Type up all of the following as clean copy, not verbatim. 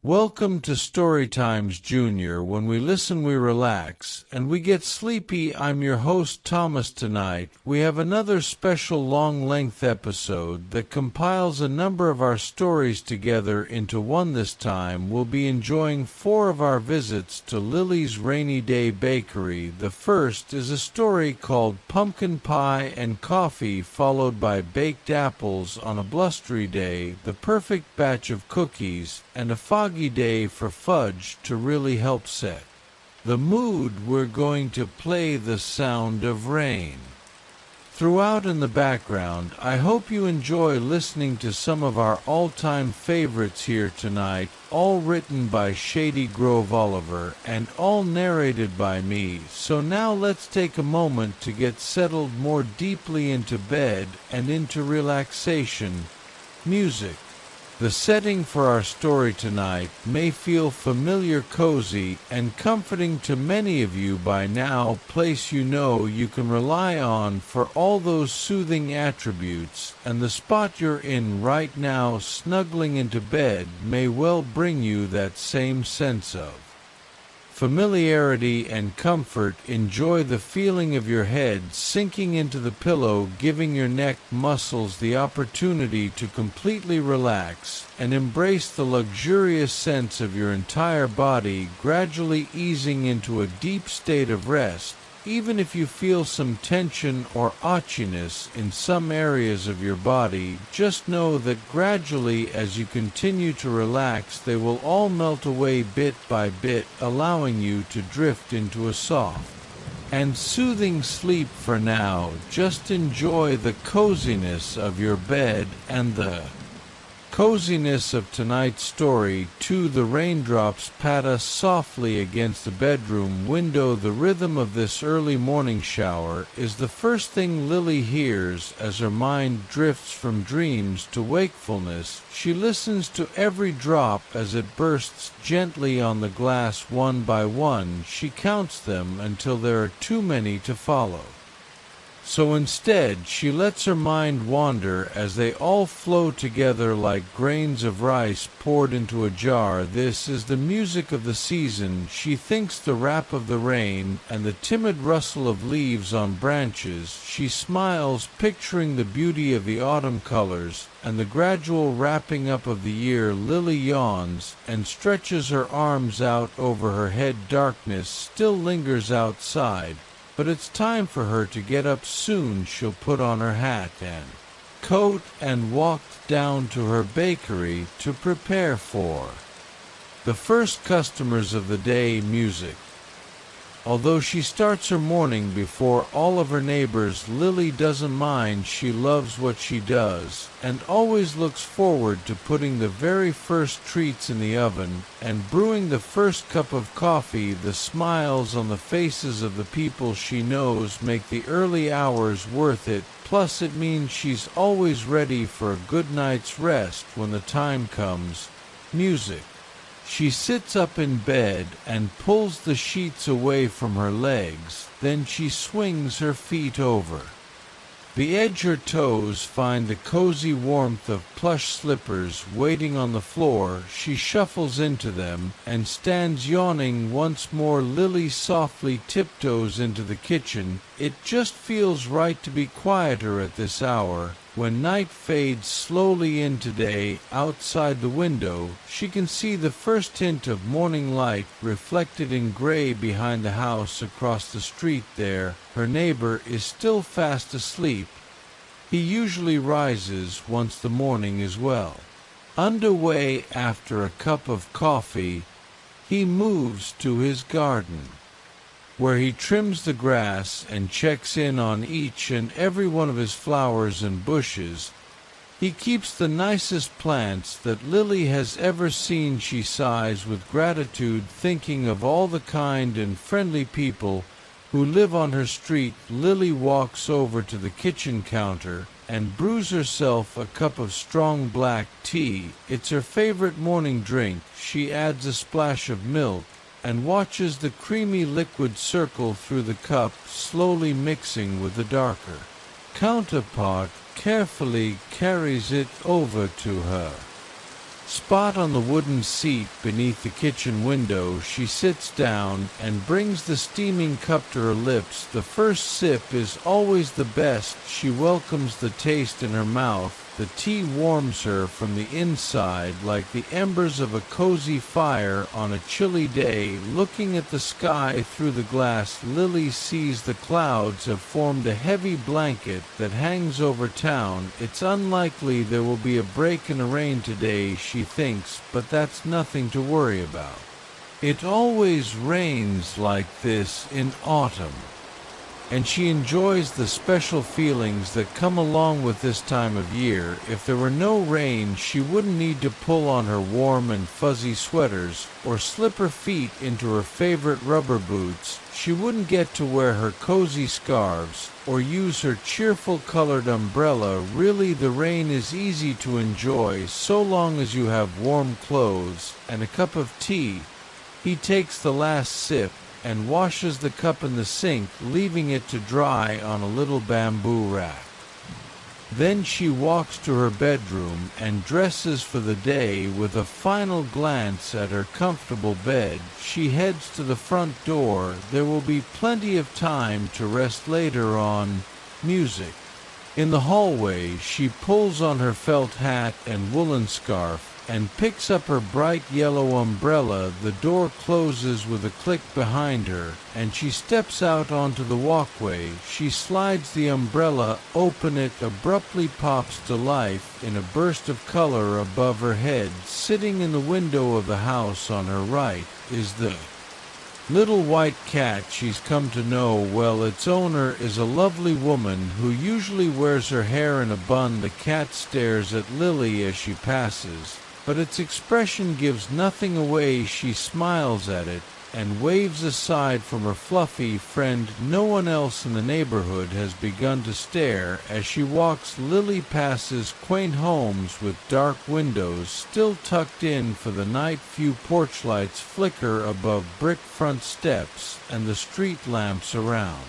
Welcome to Storytimes Junior. When we listen, we relax, and we get sleepy. I'm your host, Thomas. Tonight, we have another special long-length episode that compiles a number of our stories together into one. This time, we'll be enjoying 4 of our visits to Lily's Rainy Day Bakery. The first is a story called Pumpkin Pie and Coffee, followed by Baked Apples on a Blustery Day, the perfect batch of cookies, and a foggy day for fudge to really help set the mood. We're going to play The Sound of Rain throughout in the background. I hope you enjoy listening to some of our all-time favorites here tonight, all written by Shady Grove Oliver and all narrated by me. So now let's take a moment to get settled more deeply into bed and into relaxation. Music. The setting for our story tonight may feel familiar, cozy, and comforting to many of you by now. A place you know you can rely on for all those soothing attributes, and the spot you're in right now, snuggling into bed, may well bring you that same sense of familiarity and comfort. Enjoy the feeling of your head sinking into the pillow, giving your neck muscles the opportunity to completely relax, and embrace the luxurious sense of your entire body gradually easing into a deep state of rest. Even if you feel some tension or itchiness in some areas of your body, just know that gradually, as you continue to relax, they will all melt away bit by bit, allowing you to drift into a soft and soothing sleep. For now, just enjoy the coziness of your bed and the coziness of tonight's story. Too, the raindrops patter softly against the bedroom window. The rhythm of this early morning shower is the first thing Lily hears as her mind drifts from dreams to wakefulness. She listens to every drop as it bursts gently on the glass one by one. She counts them until there are too many to follow. So instead, she lets her mind wander as they all flow together like grains of rice poured into a jar. This is the music of the season. She thinks the rap of the rain and the timid rustle of leaves on branches. She smiles, picturing the beauty of the autumn colors and the gradual wrapping up of the year. Lily yawns and stretches her arms out over her head. Darkness still lingers outside, but it's time for her to get up soon. She'll put on her hat and coat and walk down to her bakery to prepare for the first customers of the day. Music. Although she starts her morning before all of her neighbors, Lily doesn't mind. She loves what she does and always looks forward to putting the very first treats in the oven and brewing the first cup of coffee. The smiles on the faces of the people she knows make the early hours worth it. Plus, it means she's always ready for a good night's rest when the time comes. Music. She sits up in bed and pulls the sheets away from her legs. Then she swings her feet over the edge. Her toes find the cozy warmth of plush slippers waiting on the floor. She shuffles into them and stands yawning once more. Lily softly tiptoes into the kitchen. It just feels right to be quieter at this hour. When night fades slowly into day, outside the window, she can see the first hint of morning light reflected in gray behind the house across the street there. Her neighbor is still fast asleep. He usually rises once the morning is well underway. After a cup of coffee, he moves to his garden, where he trims the grass and checks in on each and every one of his flowers and bushes. He keeps the nicest plants that Lily has ever seen. She sighs with gratitude, thinking of all the kind and friendly people who live on her street. Lily walks over to the kitchen counter and brews herself a cup of strong black tea. It's her favorite morning drink. She adds a splash of milk and watches the creamy liquid circle through the cup, slowly mixing with the darker counterpart. Carefully carries it over to her Spot on the wooden seat beneath the kitchen window, she sits down and brings the steaming cup to her lips. The first sip is always the best. She welcomes the taste in her mouth. The tea warms her from the inside like the embers of a cozy fire on a chilly day. Looking at the sky through the glass, Lily sees the clouds have formed a heavy blanket that hangs over town. It's unlikely there will be a break in the rain today, she thinks, but that's nothing to worry about. It always rains like this in autumn, and she enjoys the special feelings that come along with this time of year. If there were no rain, she wouldn't need to pull on her warm and fuzzy sweaters or slip her feet into her favorite rubber boots. She wouldn't get to wear her cozy scarves or use her cheerful colored umbrella. Really, the rain is easy to enjoy so long as you have warm clothes and a cup of tea. He takes the last sip and washes the cup in the sink, leaving it to dry on a little bamboo rack. Then she walks to her bedroom and dresses for the day. With a final glance at her comfortable bed, she heads to the front door. There will be plenty of time to rest later on. Music. In the hallway, she pulls on her felt hat and woolen scarf and picks up her bright yellow umbrella. The door closes with a click behind her, and she steps out onto the walkway. She slides the umbrella open. It abruptly pops to life in a burst of color above her head. Sitting in the window of the house on her right is the little white cat she's come to know well. Its owner is a lovely woman who usually wears her hair in a bun. The cat stares at Lily as she passes, but its expression gives nothing away. She smiles at it and waves aside from her fluffy friend. No one else in the neighborhood has begun to stare as she walks. Lily passes quaint homes with dark windows still tucked in for the night. Few porch lights flicker above brick front steps, and the street lamps around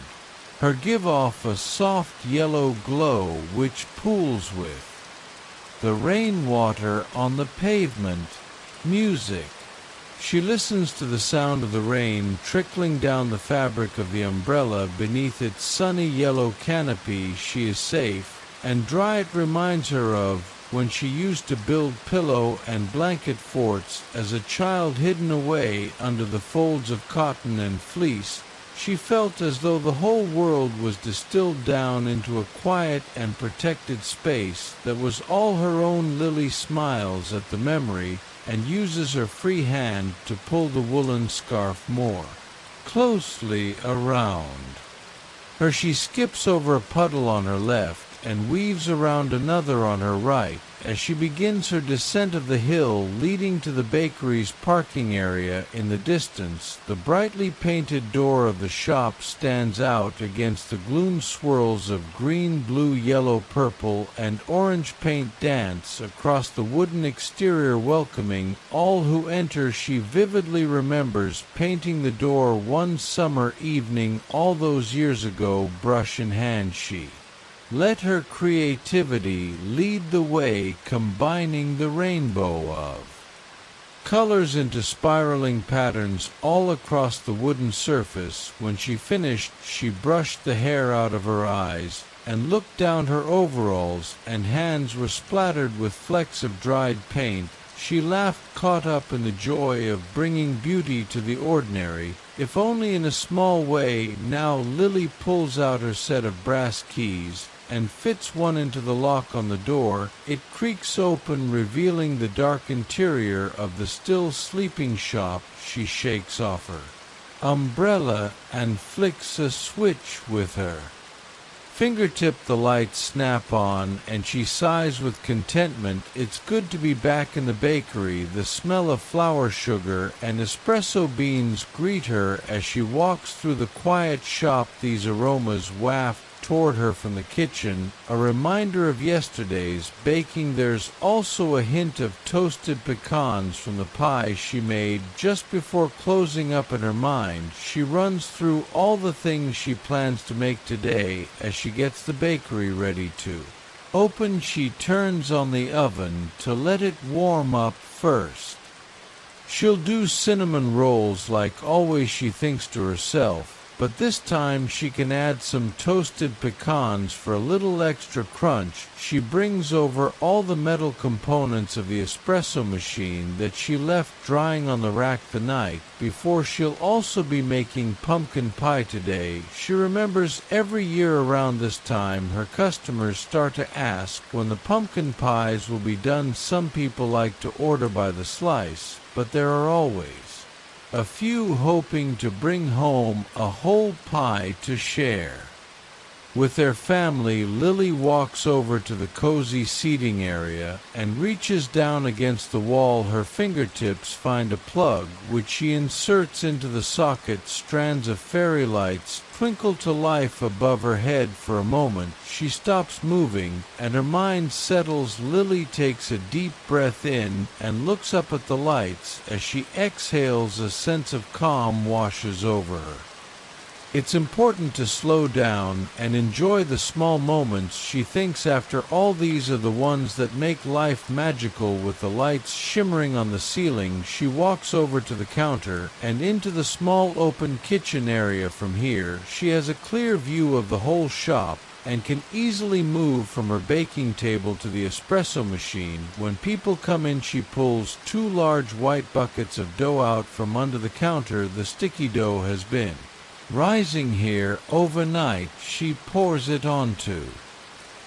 her give off a soft yellow glow which pools with the rainwater on the pavement. Music. She listens to the sound of the rain trickling down the fabric of the umbrella beneath its sunny yellow canopy. She is safe and dry. It reminds her of when she used to build pillow and blanket forts as a child, hidden away under the folds of cotton and fleece. She felt as though the whole world was distilled down into a quiet and protected space that was all her own. Lily smiles at the memory and uses her free hand to pull the woolen scarf more closely around her. She skips over a puddle on her left and weaves around another on her right as she begins her descent of the hill leading to the bakery's parking area. In the distance, the brightly painted door of the shop stands out against the gloom. Swirls of green, blue, yellow, purple, and orange paint dance across the wooden exterior, welcoming all who enter. She vividly remembers painting the door one summer evening all those years ago. Brush in hand, she let her creativity lead the way, combining the rainbow of colors into spiraling patterns all across the wooden surface. When she finished, she brushed the hair out of her eyes and looked down. Her overalls and hands were splattered with flecks of dried paint. She laughed, caught up in the joy of bringing beauty to the ordinary, if only in a small way. Now Lily pulls out her set of brass keys and fits one into the lock on the door. It creaks open, revealing the dark interior of the still sleeping shop. She shakes off her umbrella and flicks a switch with her fingertip. The lights snap on and she sighs with contentment. It's good to be back in the bakery. The smell of flour, sugar, and espresso beans greet her as she walks through the quiet shop. These aromas waft toward her from the kitchen, a reminder of yesterday's baking. There's also a hint of toasted pecans from the pie she made just before closing up. In her mind, she runs through all the things she plans to make today as she gets the bakery ready to Open, she turns on the oven to let it warm up first. She'll do cinnamon rolls like always, she thinks to herself, but this time she can add some toasted pecans for a little extra crunch. She brings over all the metal components of the espresso machine that she left drying on the rack the night before. She'll also be making pumpkin pie today. She remembers every year around this time her customers start to ask when the pumpkin pies will be done. Some people like to order by the slice, but there are always a few hoping to bring home a whole pie to share. With their family, Lily walks over to the cozy seating area and reaches down against the wall. Her fingertips find a plug, which she inserts into the socket. Strands of fairy lights twinkle to life above her head. For a moment, she stops moving, and her mind settles. Lily takes a deep breath in and looks up at the lights. As she exhales, a sense of calm washes over her. It's important to slow down and enjoy the small moments, she thinks. After all, these are the ones that make life magical. With the lights shimmering on the ceiling, she walks over to the counter and into the small open kitchen area. From here, she has a clear view of the whole shop and can easily move from her baking table to the espresso machine. When people come in, she pulls 2 large white buckets of dough out from under the counter. The sticky dough has been rising here overnight. She pours it onto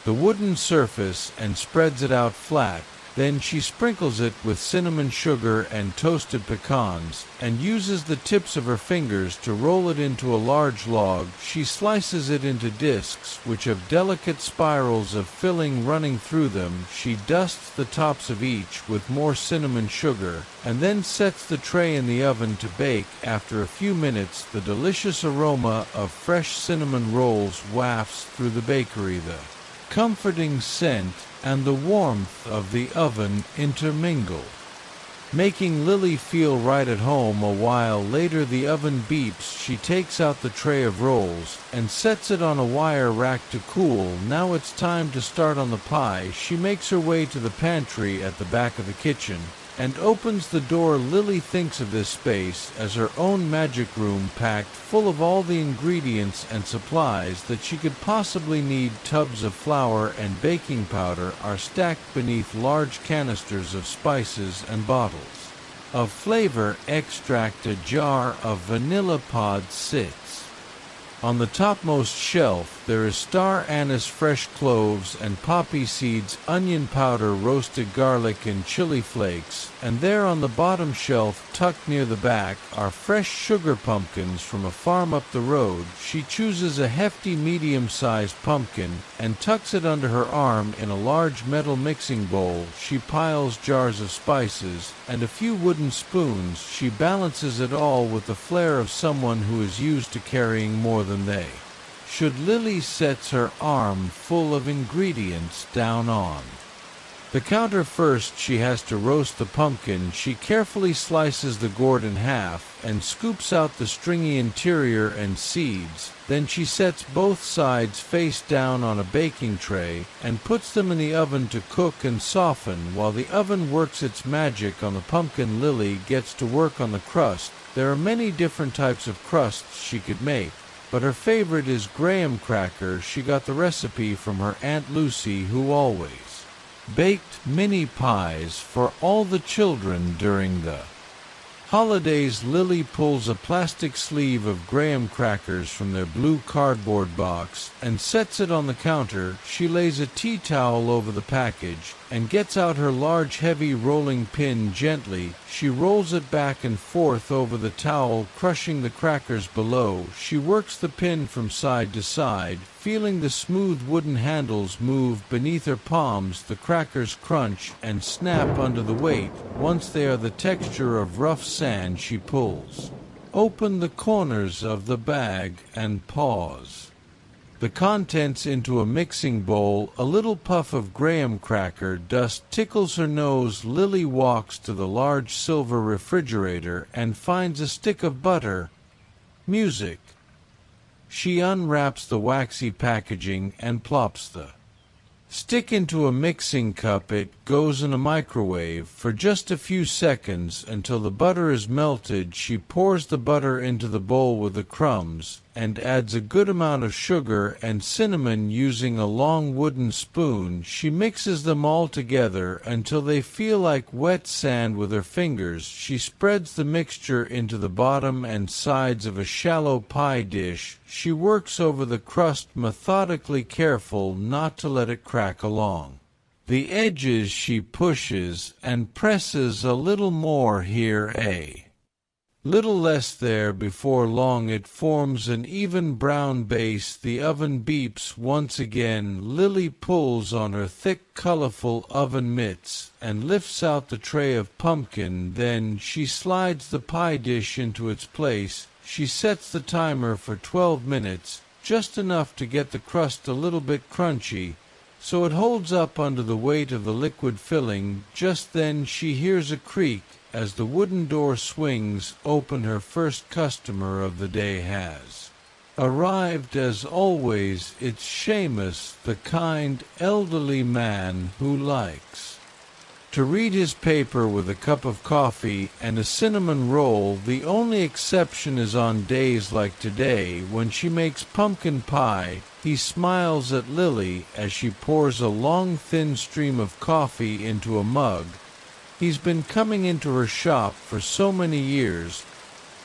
the wooden surface and spreads it out flat. Then she sprinkles it with cinnamon sugar and toasted pecans, and uses the tips of her fingers to roll it into a large log. She slices it into discs, which have delicate spirals of filling running through them. She dusts the tops of each with more cinnamon sugar, and then sets the tray in the oven to bake. After a few minutes, the delicious aroma of fresh cinnamon rolls wafts through the bakery. The comforting scent and the warmth of the oven intermingle, making Lily feel right at home. A while later, the oven beeps. She takes out the tray of rolls and sets it on a wire rack to cool. Now it's time to start on the pie. She makes her way to the pantry at the back of the kitchen and opens the door. Lily thinks of this space as her own magic room, packed full of all the ingredients and supplies that she could possibly need. Tubs of flour and baking powder are stacked beneath large canisters of spices and bottles of flavor extract. A jar of vanilla pods sits on the topmost shelf. There is star anise, fresh cloves and poppy seeds, onion powder, roasted garlic and chili flakes. And there on the bottom shelf, tucked near the back, are fresh sugar pumpkins from a farm up the road. She chooses a hefty medium-sized pumpkin and tucks it under her arm. In a large metal mixing bowl, she piles jars of spices and a few wooden spoons. She balances it all with the flair of someone who is used to carrying more than they should. Lily sets her arm full of ingredients down on the counter. First, she has to roast the pumpkin. She carefully slices the gourd in half and scoops out the stringy interior and seeds. Then she sets both sides face down on a baking tray and puts them in the oven to cook and soften. While the oven works its magic on the pumpkin, Lily gets to work on the crust. There are many different types of crusts she could make, but her favorite is graham cracker. She got the recipe from her Aunt Lucy, who always baked mini pies for all the children during the holidays. Lily pulls a plastic sleeve of graham crackers from their blue cardboard box and sets it on the counter. She lays a tea towel over the package and gets out her large heavy rolling pin. Gently, she rolls it back and forth over the towel, crushing the crackers below. She works the pin from side to side, feeling the smooth wooden handles move beneath her palms. The crackers crunch and snap under the weight. Once they are the texture of rough sand, she pulls open the corners of the bag and pours the contents into a mixing bowl. A little puff of graham cracker dust tickles her nose. Lily walks to the large silver refrigerator and finds a stick of butter. Music. She unwraps the waxy packaging and plops the Stick into a mixing cup. It goes in a microwave for just a few seconds until the butter is melted. She pours the butter into the bowl with the crumbs and adds a good amount of sugar and cinnamon using a long wooden spoon. She mixes them all together until they feel like wet sand with her fingers. She spreads the mixture into the bottom and sides of a shallow pie dish. She works over the crust methodically, careful not to let it crack along the edges. She pushes and presses a little more here, a little less there. Before long it forms an even brown base. The oven beeps once again. Lily pulls on her thick, colorful oven mitts and lifts out the tray of pumpkin. Then she slides the pie dish into its place. She sets the timer for 12 minutes, just enough to get the crust a little bit crunchy, so it holds up under the weight of the liquid filling. Just then she hears a creak as the wooden door swings open. Her first customer of the day has arrived. As always, it's Seamus, the kind, elderly man who likes to read his paper with a cup of coffee and a cinnamon roll. The only exception is on days like today when she makes pumpkin pie. He smiles at Lily as she pours a long, thin stream of coffee into a mug. He's been coming into her shop for so many years,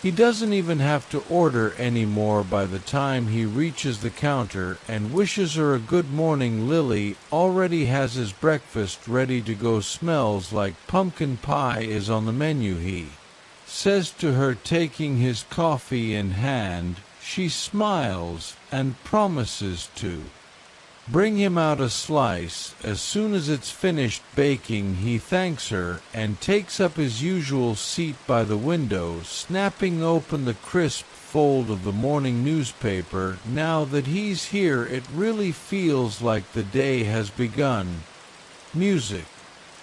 he doesn't even have to order anymore. By the time he reaches the counter and wishes her a good morning, Lily already has his breakfast ready to go. Smells like pumpkin pie is on the menu, he says to her, taking his coffee in hand. She smiles and promises to bring him out a slice as soon as it's finished baking. He thanks her and takes up his usual seat by the window, snapping open the crisp fold of the morning newspaper. Now that he's here, it really feels like the day has begun. Music.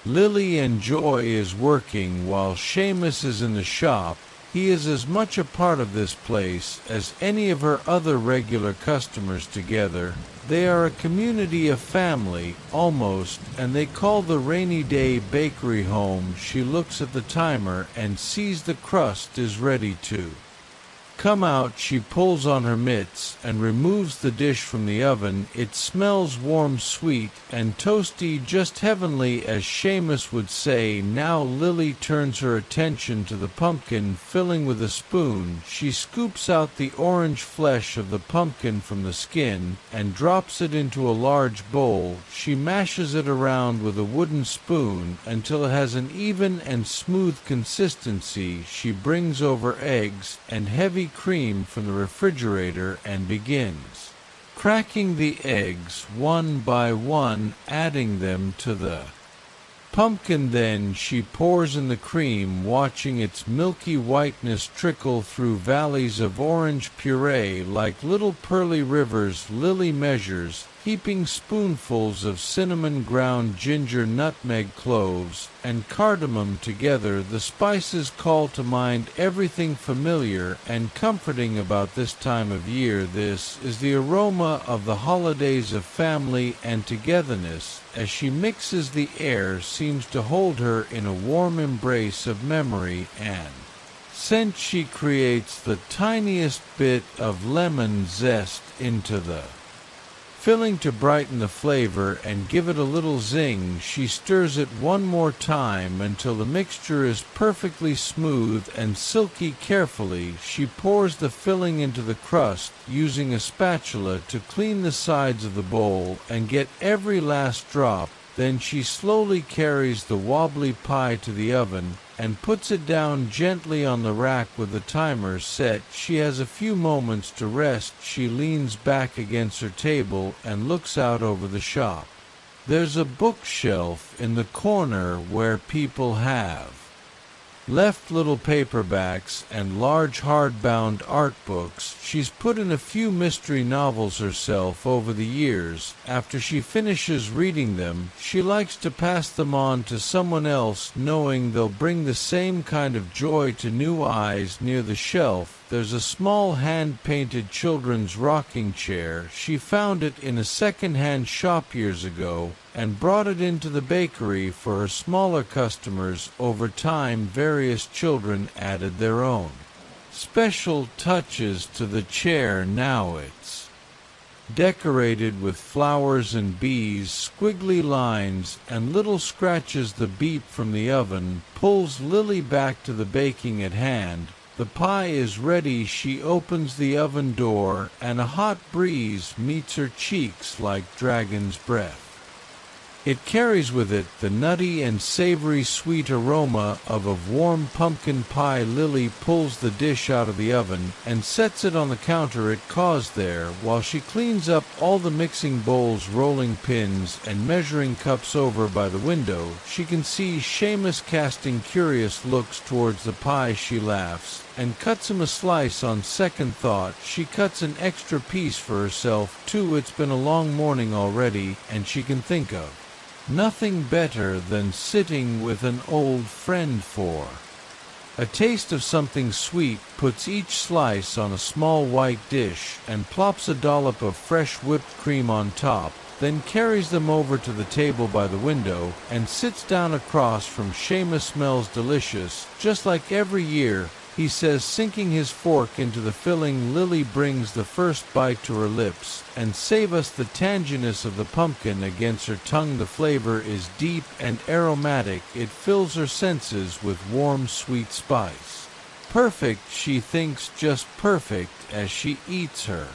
Lily and Joy is working while Seamus is in the shop. He is as much a part of this place as any of her other regular customers together. They are a community, a family, almost, and they call the Rainy Day Bakery home. She looks at the timer and sees the crust is ready to come out. She pulls on her mitts and removes the dish from the oven. It smells warm, sweet, and toasty, just heavenly, as Seamus would say. Now Lily turns her attention to the pumpkin filling with a spoon. She scoops out the orange flesh of the pumpkin from the skin and drops it into a large bowl. She mashes it around with a wooden spoon until it has an even and smooth consistency. She brings over eggs and heavy cream from the refrigerator and begins cracking the eggs one by one, adding them to the pumpkin. Then she pours in the cream, watching its milky whiteness trickle through valleys of orange puree like little pearly rivers. Lily measures, heaping spoonfuls of cinnamon, ground ginger, nutmeg, cloves, and cardamom together. The spices call to mind everything familiar and comforting about this time of year. This is the aroma of the holidays, of family and togetherness. As she mixes, the air seems to hold her in a warm embrace of memory and scent. She creates the tiniest bit of lemon zest into the filling to brighten the flavor and give it a little zing. She stirs it one more time until the mixture is perfectly smooth and silky. Carefully, she pours the filling into the crust, using a spatula to clean the sides of the bowl and get every last drop. Then she slowly carries the wobbly pie to the oven and puts it down gently on the rack with the timer set. She has a few moments to rest. She leans back against her table and looks out over the shop. There's a bookshelf in the corner where people have left little paperbacks and large hardbound art books. She's put in a few mystery novels herself over the years. After she finishes reading them, she likes to pass them on to someone else, knowing they'll bring the same kind of joy to new eyes near the shelf. there's a small hand-painted children's rocking chair. She found it in a second-hand shop years ago and brought it into the bakery for her smaller customers. Over time, various children added their own special touches to the chair. Now it's decorated with flowers and bees, squiggly lines, and little scratches. The beep from the oven pulls Lily back to the baking at hand. The pie is ready. She opens the oven door, and a hot breeze meets her cheeks like dragon's breath. It carries with it the nutty and savory sweet aroma of a warm pumpkin pie. Lily pulls the dish out of the oven and sets it on the counter. It caused there while she cleans up all the mixing bowls, rolling pins, and measuring cups. Over by the window, she can see Seamus casting curious looks towards the pie. She laughs and cuts him a slice. On second thought, she cuts an extra piece for herself too. It's been a long morning already, and she can think of nothing better than sitting with an old friend for a taste of something sweet. Puts each slice on a small white dish and plops a dollop of fresh whipped cream on top, then carries them over to the table by the window and sits down across from Seamus. Smells delicious, just like every year, he says, sinking his fork into the filling. Lily brings the first bite to her lips, and save us the tanginess of the pumpkin against her tongue. The flavor is deep and aromatic. It fills her senses with warm, sweet spice. Perfect, she thinks, just perfect as she eats her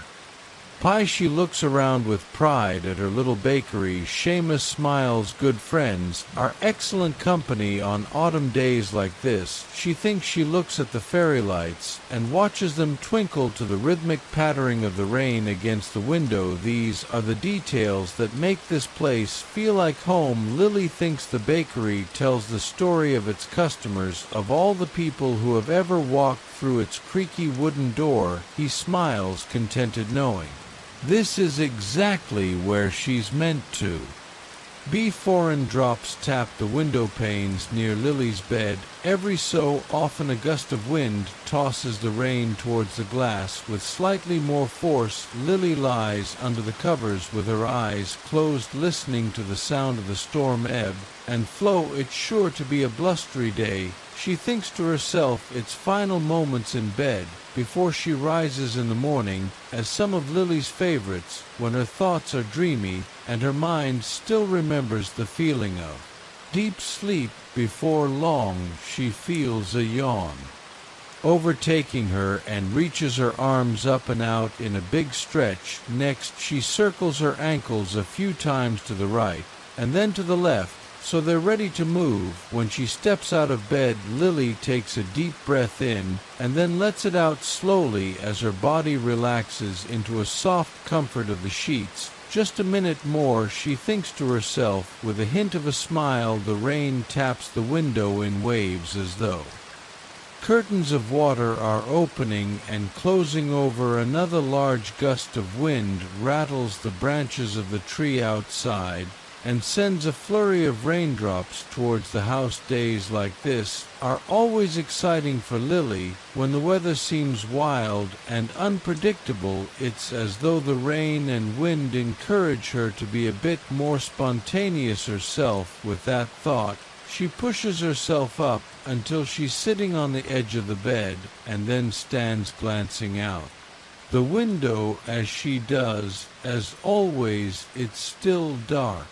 pie. She looks around with pride at her little bakery. Seamus smiles. Good friends are excellent company on autumn days like this. She thinks. She looks at the fairy lights and watches them twinkle to the rhythmic pattering of the rain against the window. These are the details that make this place feel like home. Lily thinks the bakery tells the story of its customers, of all the people who have ever walked through its creaky wooden door. He smiles, contented, knowing this is exactly where she's meant to be. Foreign drops tap the window panes near Lily's bed. Every so often a gust of wind tosses the rain towards the glass with slightly more force. Lily lies under the covers with her eyes closed, listening to the sound of the storm ebb and flow. It's sure to be a blustery day, she thinks to herself. Its final moments in bed before she rises in the morning, as some of Lily's favorites, when her thoughts are dreamy and her mind still remembers the feeling of deep sleep. Before long, she feels a yawn overtaking her and reaches her arms up and out in a big stretch. Next, she circles her ankles a few times to the right and then to the left, so they're ready to move. When she steps out of bed, Lily takes a deep breath in and then lets it out slowly as her body relaxes into a soft comfort of the sheets. Just a minute more, she thinks to herself, with a hint of a smile. The rain taps the window in waves as though curtains of water are opening and closing over. Another large gust of wind rattles the branches of the tree outside and sends a flurry of raindrops towards the house. Days like this are always exciting for Lily. When the weather seems wild and unpredictable, it's as though the rain and wind encourage her to be a bit more spontaneous herself. With that thought, she pushes herself up until she's sitting on the edge of the bed and then stands glancing out the window. As she does, as always, it's still dark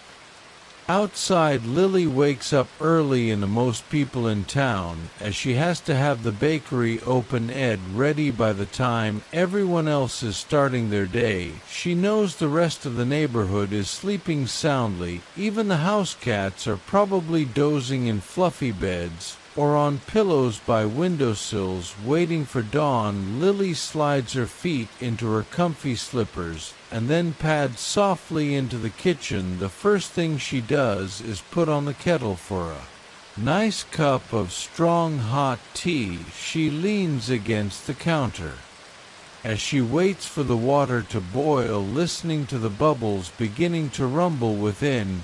outside. Lily wakes up early in most people in town, as she has to have the bakery open ready by the time everyone else is starting their day. She knows the rest of the neighborhood is sleeping soundly. Even the house cats are probably dozing in fluffy beds or on pillows by windowsills waiting for dawn. Lily slides her feet into her comfy slippers and then pads softly into the kitchen. The first thing she does is put on the kettle for a nice cup of strong hot tea. She leans against the counter as she waits for the water to boil, listening to the bubbles beginning to rumble within.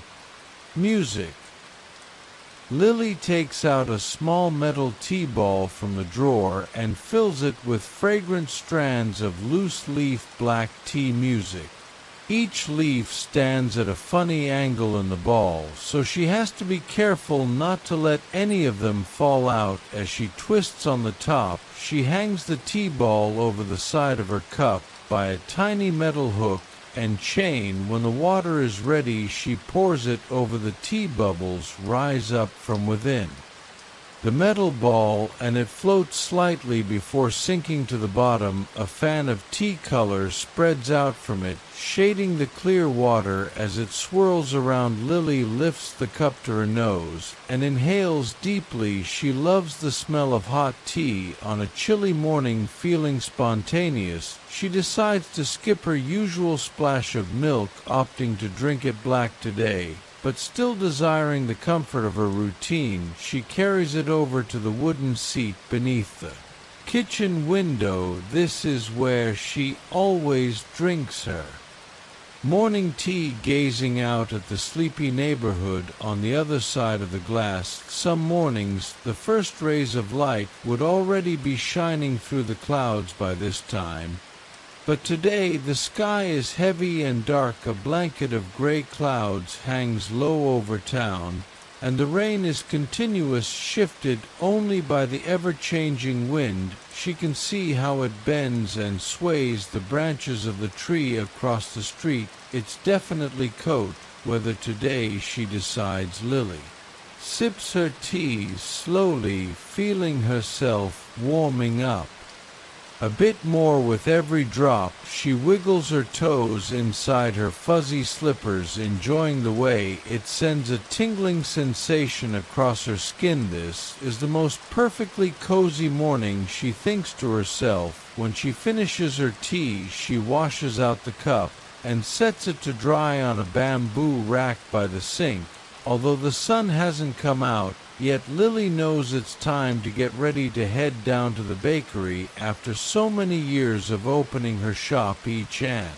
Music. Lily takes out a small metal tea ball from the drawer and fills it with fragrant strands of loose-leaf black tea music. Each leaf stands at a funny angle in the ball, so she has to be careful not to let any of them fall out. As she twists on the top, she hangs the tea ball over the side of her cup by a tiny metal hook and chain. When the water is ready, she pours it over the tea. Bubbles rise up from within the metal ball, and it floats slightly before sinking to the bottom. A fan of tea color spreads out from it, shading the clear water as it swirls around. Lily lifts the cup to her nose and inhales deeply. She loves the smell of hot tea on a chilly morning. Feeling spontaneous, she decides to skip her usual splash of milk, opting to drink it black today. But still desiring the comfort of her routine, she carries it over to the wooden seat beneath the kitchen window. This is where she always drinks her morning tea, gazing out at the sleepy neighborhood on the other side of the glass. Some mornings, the first rays of light would already be shining through the clouds by this time. But today the sky is heavy and dark. A blanket of gray clouds hangs low over town, and the rain is continuous, shifted only by the ever-changing wind. She can see how it bends and sways the branches of the tree across the street. It's definitely coat weather today, she decides. Lily sips her tea slowly, feeling herself warming up a bit more with every drop. She wiggles her toes inside her fuzzy slippers, enjoying the way it sends a tingling sensation across her skin. This is the most perfectly cozy morning, she thinks to herself. When she finishes her tea, she washes out the cup and sets it to dry on a bamboo rack by the sink. Although the sun hasn't come out yet, Lily knows it's time to get ready to head down to the bakery after so many years of opening her shop each and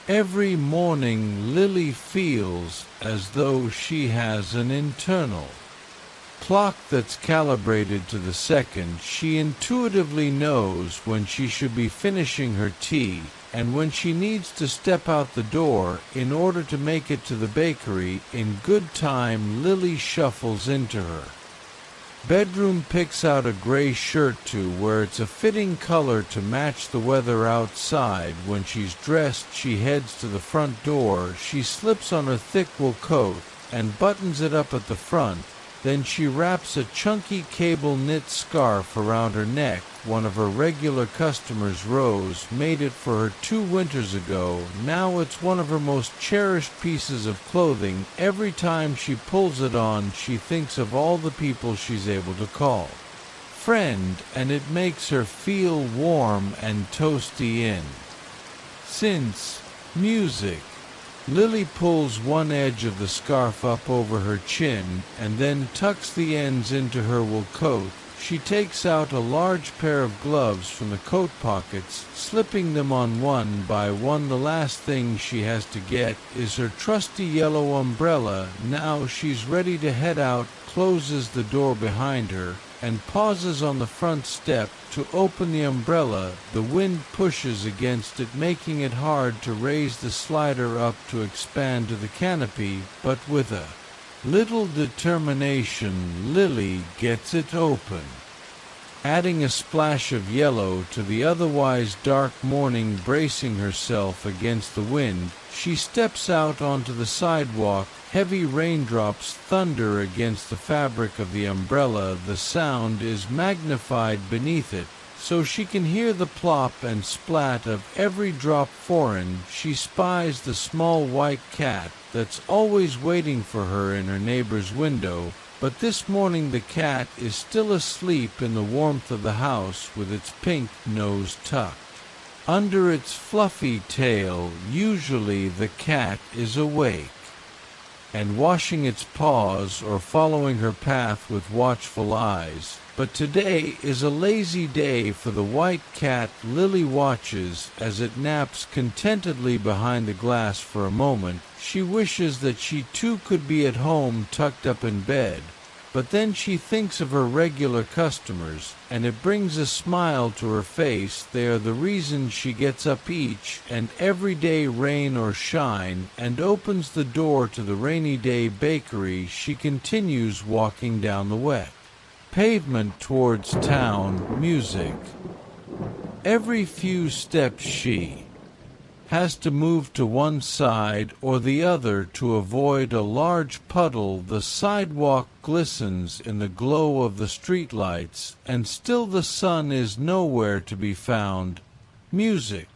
every morning. Lily feels as though she has an internal clock that's calibrated to the second. She intuitively knows when she should be finishing her tea and when she needs to step out the door in order to make it to the bakery in good time. Lily shuffles into her bedroom, picks out a gray shirt to wear. It's a fitting color to match the weather outside. When she's dressed, she heads to the front door. She slips on her thick wool coat and buttons it up at the front. Then she wraps a chunky cable knit scarf around her neck. One of her regular customers, Rose, made it for her 2 winters ago. Now it's one of her most cherished pieces of clothing. Every time she pulls it on, she thinks of all the people she's able to call friend, and it makes her feel warm and toasty in since music. Lily pulls one edge of the scarf up over her chin and then tucks the ends into her wool coat. She takes out a large pair of gloves from the coat pockets, slipping them on one by one. The last thing she has to get is her trusty yellow umbrella. Now she's ready to head out, closes the door behind her, and pauses on the front step to open the umbrella. The wind pushes against it, making it hard to raise the slider up to expand to the canopy, but with a little determination, Lily gets it open. Adding a splash of yellow to the otherwise dark morning, bracing herself against the wind, she steps out onto the sidewalk. Heavy raindrops thunder against the fabric of the umbrella. The sound is magnified beneath it, so she can hear the plop and splat of every drop. Foreign, she spies the small white cat that's always waiting for her in her neighbor's window, but this morning the cat is still asleep in the warmth of the house with its pink nose tucked under its fluffy tail. Usually the cat is awake and washing its paws or following her path with watchful eyes. But today is a lazy day for the white cat. Lily watches as it naps contentedly behind the glass for a moment. She wishes that she too could be at home, tucked up in bed, But then she thinks of her regular customers, and it brings a smile to her face. They are the reason she gets up each and every day, rain or shine, and opens the door to the rainy day bakery. She continues walking down the wet pavement towards town. Music. Every few steps she has to move to one side or the other to avoid a large puddle. The sidewalk glistens in the glow of the streetlights, and still the sun is nowhere to be found. Music.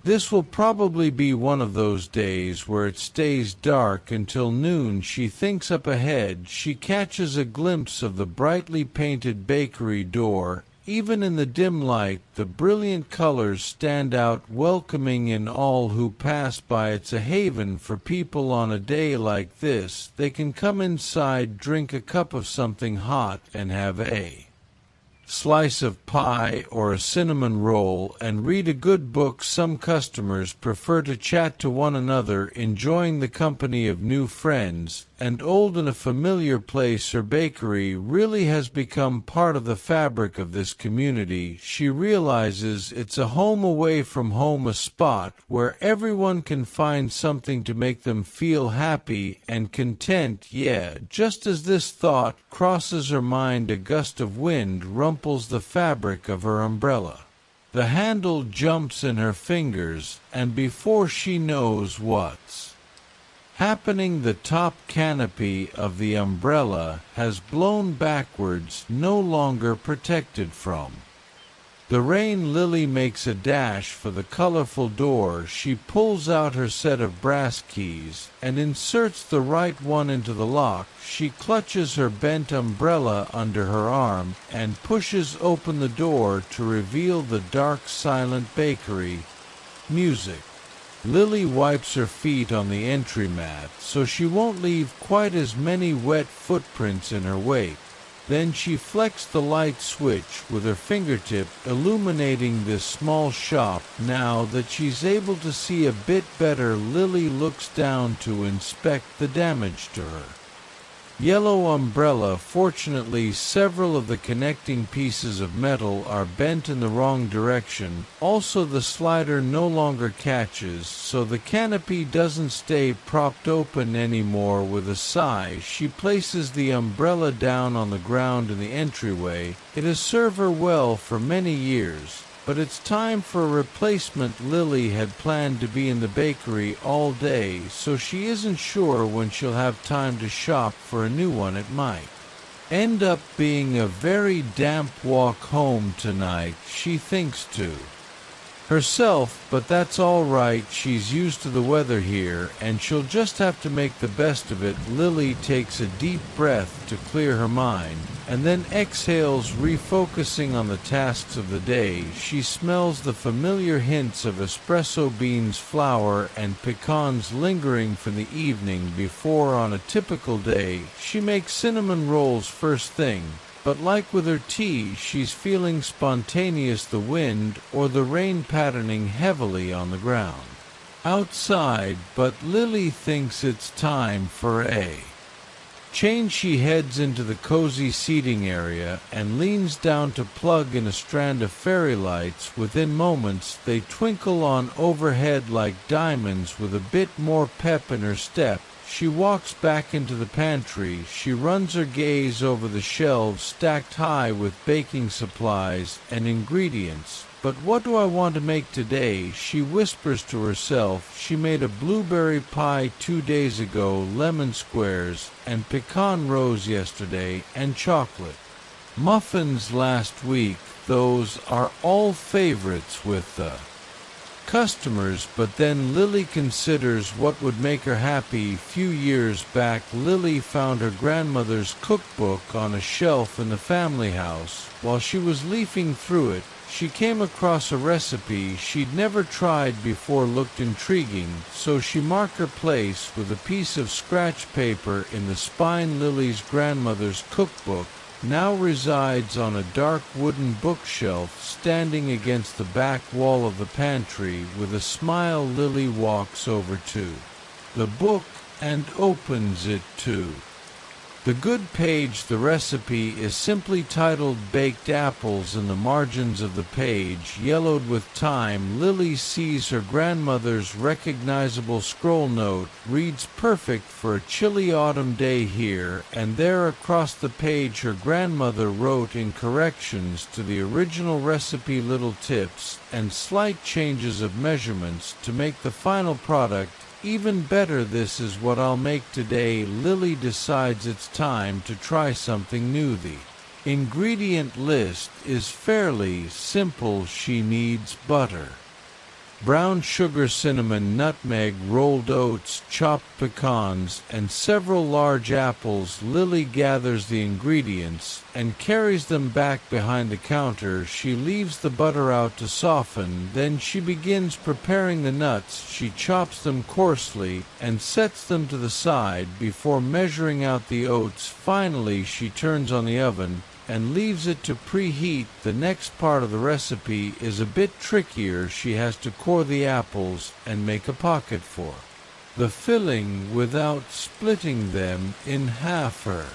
This will probably be one of those days where it stays dark until noon. She thinks up ahead. She catches a glimpse of the brightly painted bakery door. Even in the dim light, the brilliant colors stand out, welcoming in all who pass by. It's a haven for people on a day like this. They can come inside, drink a cup of something hot, and have a slice of pie or a cinnamon roll and read a good book. Some customers prefer to chat to one another, enjoying the company of new friends, and old in a familiar place. Her bakery really has become part of the fabric of this community. She realizes it's a home away from home, a spot where everyone can find something to make them feel happy and content. Yeah, just as this thought crosses her mind, a gust of wind rumples the fabric of her umbrella. The handle jumps in her fingers, and before she knows what's happening, the top canopy of the umbrella has blown backwards, no longer protected from the rain. Lily makes a dash for the colorful door. She pulls out her set of brass keys and inserts the right one into the lock. She clutches her bent umbrella under her arm and pushes open the door to reveal the dark, silent bakery. Music. Lily wipes her feet on the entry mat so she won't leave quite as many wet footprints in her wake. Then she flecks the light switch with her fingertip, illuminating this small shop. Now that she's able to see a bit better, Lily looks down to inspect the damage to her yellow umbrella. Fortunately, several of the connecting pieces of metal are bent in the wrong direction. Also, the slider no longer catches, so the canopy doesn't stay propped open anymore. With a sigh, she places the umbrella down on the ground in the entryway. It has served her well for many years, but it's time for a replacement. Lily had planned to be in the bakery all day, so she isn't sure when she'll have time to shop for a new one. It might end up being a very damp walk home tonight, she thinks to herself, but that's all right. She's used to the weather here, and she'll just have to make the best of it. Lily takes a deep breath to clear her mind, and then exhales, refocusing on the tasks of the day. She smells the familiar hints of espresso beans, flour, and pecans lingering from the evening before. On a typical day, she makes cinnamon rolls first thing. But like with her tea, she's feeling spontaneous, the wind or the rain patterning heavily on the ground outside. But Lily thinks it's time for a change. She heads into the cozy seating area and leans down to plug in a strand of fairy lights. Within moments, they twinkle on overhead like diamonds. With a bit more pep in her step, she walks back into the pantry. She runs her gaze over the shelves stacked high with baking supplies and ingredients. But what do I want to make today? She whispers to herself. She made a blueberry pie 2 days ago, lemon squares and pecan rose yesterday, and chocolate muffins last week. Those are all favorites with the customers. But then Lily considers what would make her happy. Few years back, Lily found her grandmother's cookbook on a shelf in the family house. While she was leafing through it, she came across a recipe she'd never tried before. Looked intriguing, so she marked her place with a piece of scratch paper in the spine. Lily's grandmother's cookbook now resides on a dark wooden bookshelf standing against the back wall of the pantry. With a smile, Lily walks over to the book and opens it to The good page, the recipe is simply titled Baked Apples. In the margins of the page, yellowed with time, Lily sees her grandmother's recognizable scroll note, reads perfect for a chilly autumn day here, and there across the page her grandmother wrote in corrections to the original recipe little tips and slight changes of measurements to make the final product even better. This is what I'll make today. Lily decides it's time to try something new. The ingredient list is fairly simple. She needs butter, brown sugar, cinnamon, nutmeg, rolled oats, chopped pecans, and several large apples. Lily gathers the ingredients and carries them back behind the counter. She leaves the butter out to soften, then she begins preparing the nuts. She chops them coarsely and sets them to the side before measuring out the oats. Finally, she turns on the oven and leaves it to preheat. The next part of the recipe is a bit trickier. She has to core the apples and make a pocket for the filling without splitting them in half. Her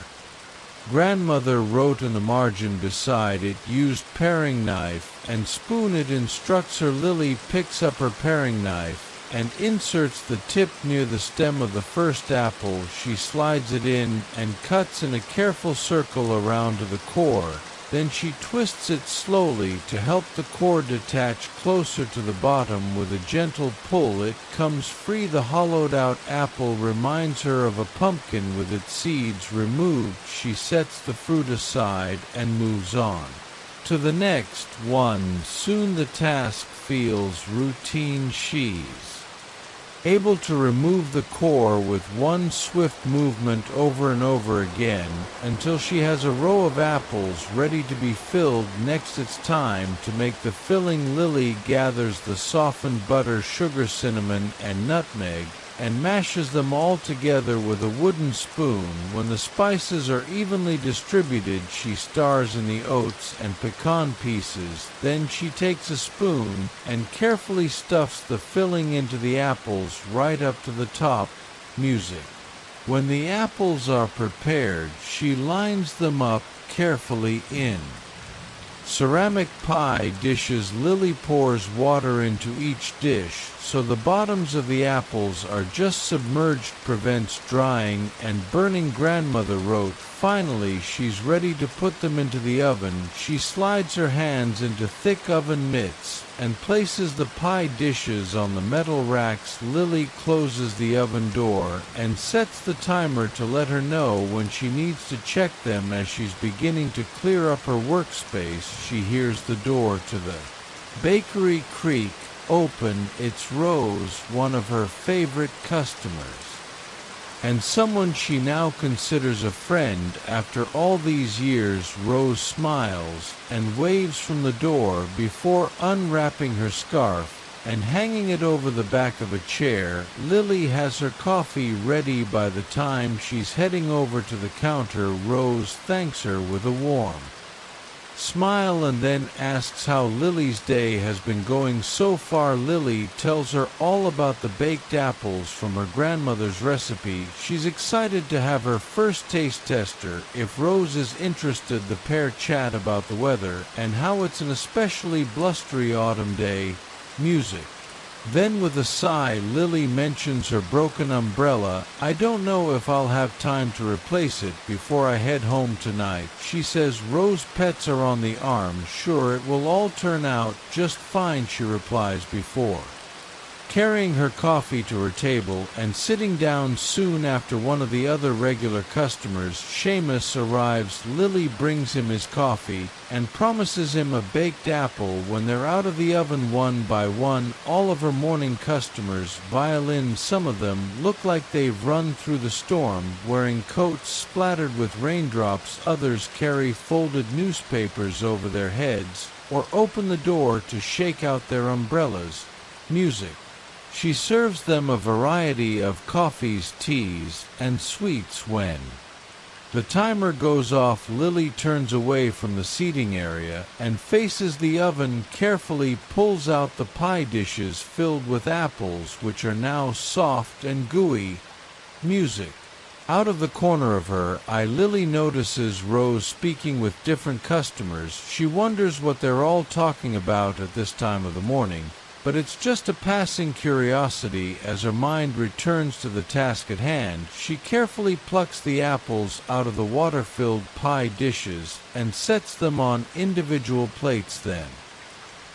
grandmother wrote in the margin beside it, used paring knife and spoon. It instructs her. Lily picks up her paring knife and inserts the tip near the stem of the first apple. She slides it in and cuts in a careful circle around to the core. Then she twists it slowly to help the core detach closer to the bottom. With a gentle pull, it comes free. The hollowed out apple reminds her of a pumpkin with its seeds removed. She sets the fruit aside and moves on to the next one. Soon the task feels routine. She's able to remove the core with one swift movement over and over again until she has a row of apples ready to be filled. Next, it's time to make the filling. Lily gathers the softened butter, sugar, cinnamon, and nutmeg and mashes them all together with a wooden spoon. When the spices are evenly distributed, she stars in the oats and pecan pieces. Then she takes a spoon and carefully stuffs the filling into the apples right up to the top. Music. When the apples are prepared, she lines them up carefully in ceramic pie dishes. Lily pours water into each dish so the bottoms of the apples are just submerged, prevents drying and burning. Grandmother wrote. Finally, she's ready to put them into the oven. She slides her hands into thick oven mitts and places the pie dishes on the metal racks. Lily closes the oven door and sets the timer to let her know when she needs to check them. As she's beginning to clear up her workspace, she hears the door to the bakery creak open. It's Rose, one of her favorite customers, and someone she now considers a friend after all these years. Rose smiles and waves from the door before unwrapping her scarf and hanging it over the back of a chair. Lily has her coffee ready by the time she's heading over to the counter. Rose thanks her with a warm smile and then asks how Lily's day has been going so far. Lily tells her all about the baked apples from her grandmother's recipe. She's excited to have her first taste tester. If Rose is interested, the pair chat about the weather and how it's an especially blustery autumn day. Music. Then with a sigh, Lily mentions her broken umbrella. I don't know if I'll have time to replace it before I head home tonight. She says Rose pets her on the arm. Sure, it will all turn out just fine, she replies before carrying her coffee to her table and sitting down. Soon after, one of the other regular customers, Seamus, arrives. Lily brings him his coffee and promises him a baked apple when they're out of the oven. One by one, all of her morning customers file in. Some of them look like they've run through the storm, wearing coats splattered with raindrops. Others carry folded newspapers over their heads or open the door to shake out their umbrellas. Music. She serves them a variety of coffees, teas, and sweets. When the timer goes off, Lily turns away from the seating area and faces the oven, carefully pulls out the pie dishes filled with apples, which are now soft and gooey. Music. Out of the corner of her eye, Lily notices Rose speaking with different customers. She wonders what they're all talking about at this time of the morning, but it's just a passing curiosity. As her mind returns to the task at hand, she carefully plucks the apples out of the water-filled pie dishes and sets them on individual plates. Then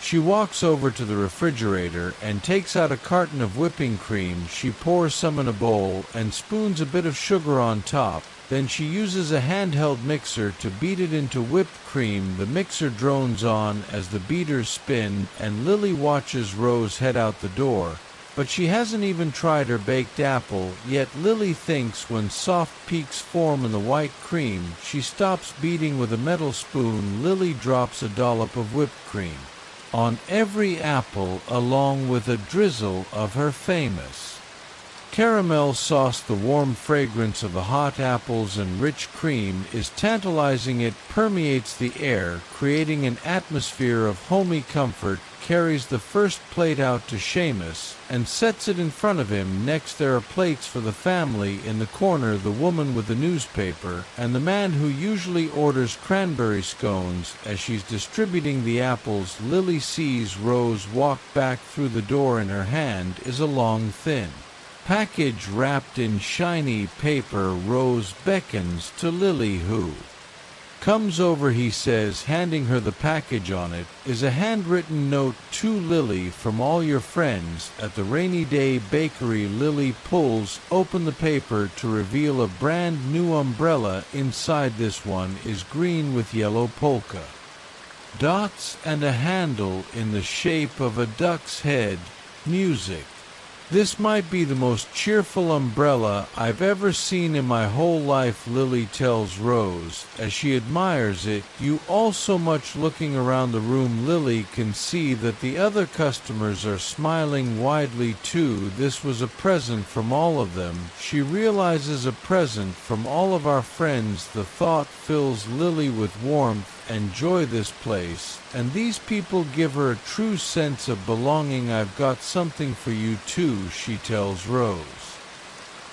she walks over to the refrigerator and takes out a carton of whipping cream. She pours some in a bowl and spoons a bit of sugar on top. Then she uses a handheld mixer to beat it into whipped cream. The mixer drones on as the beaters spin, and Lily watches Rose head out the door. But she hasn't even tried her baked apple yet. Lily thinks when soft peaks form in the white cream, she stops beating with a metal spoon. Lily drops a dollop of whipped cream on every apple, along with a drizzle of her famous caramel sauce. The warm fragrance of the hot apples and rich cream is tantalizing. It permeates the air, creating an atmosphere of homey comfort. Carries the first plate out to Seamus and sets it in front of him. Next there are plates for the family. In the corner, the woman with the newspaper and the man who usually orders cranberry scones. As she's distributing the apples, Lily sees Rose walk back through the door. In her hand is a long, thin package wrapped in shiny paper. Rose beckons to Lily, who comes over. He says, handing her the package. On it is a handwritten note to Lily from all your friends at the Rainy Day Bakery. Lily pulls open the paper to reveal a brand new umbrella. Inside, this one is green with yellow polka dots and a handle in the shape of a duck's head. Music. This might be the most cheerful umbrella I've ever seen in my whole life, Lily tells Rose as she admires it. You all so much. Looking around the room, Lily can see that the other customers are smiling widely too. This was a present from all of them. She realizes a present from all of our friends. The thought fills Lily with warmth and joy. This place and these people give her a true sense of belonging. I've got something for you too, she tells Rose,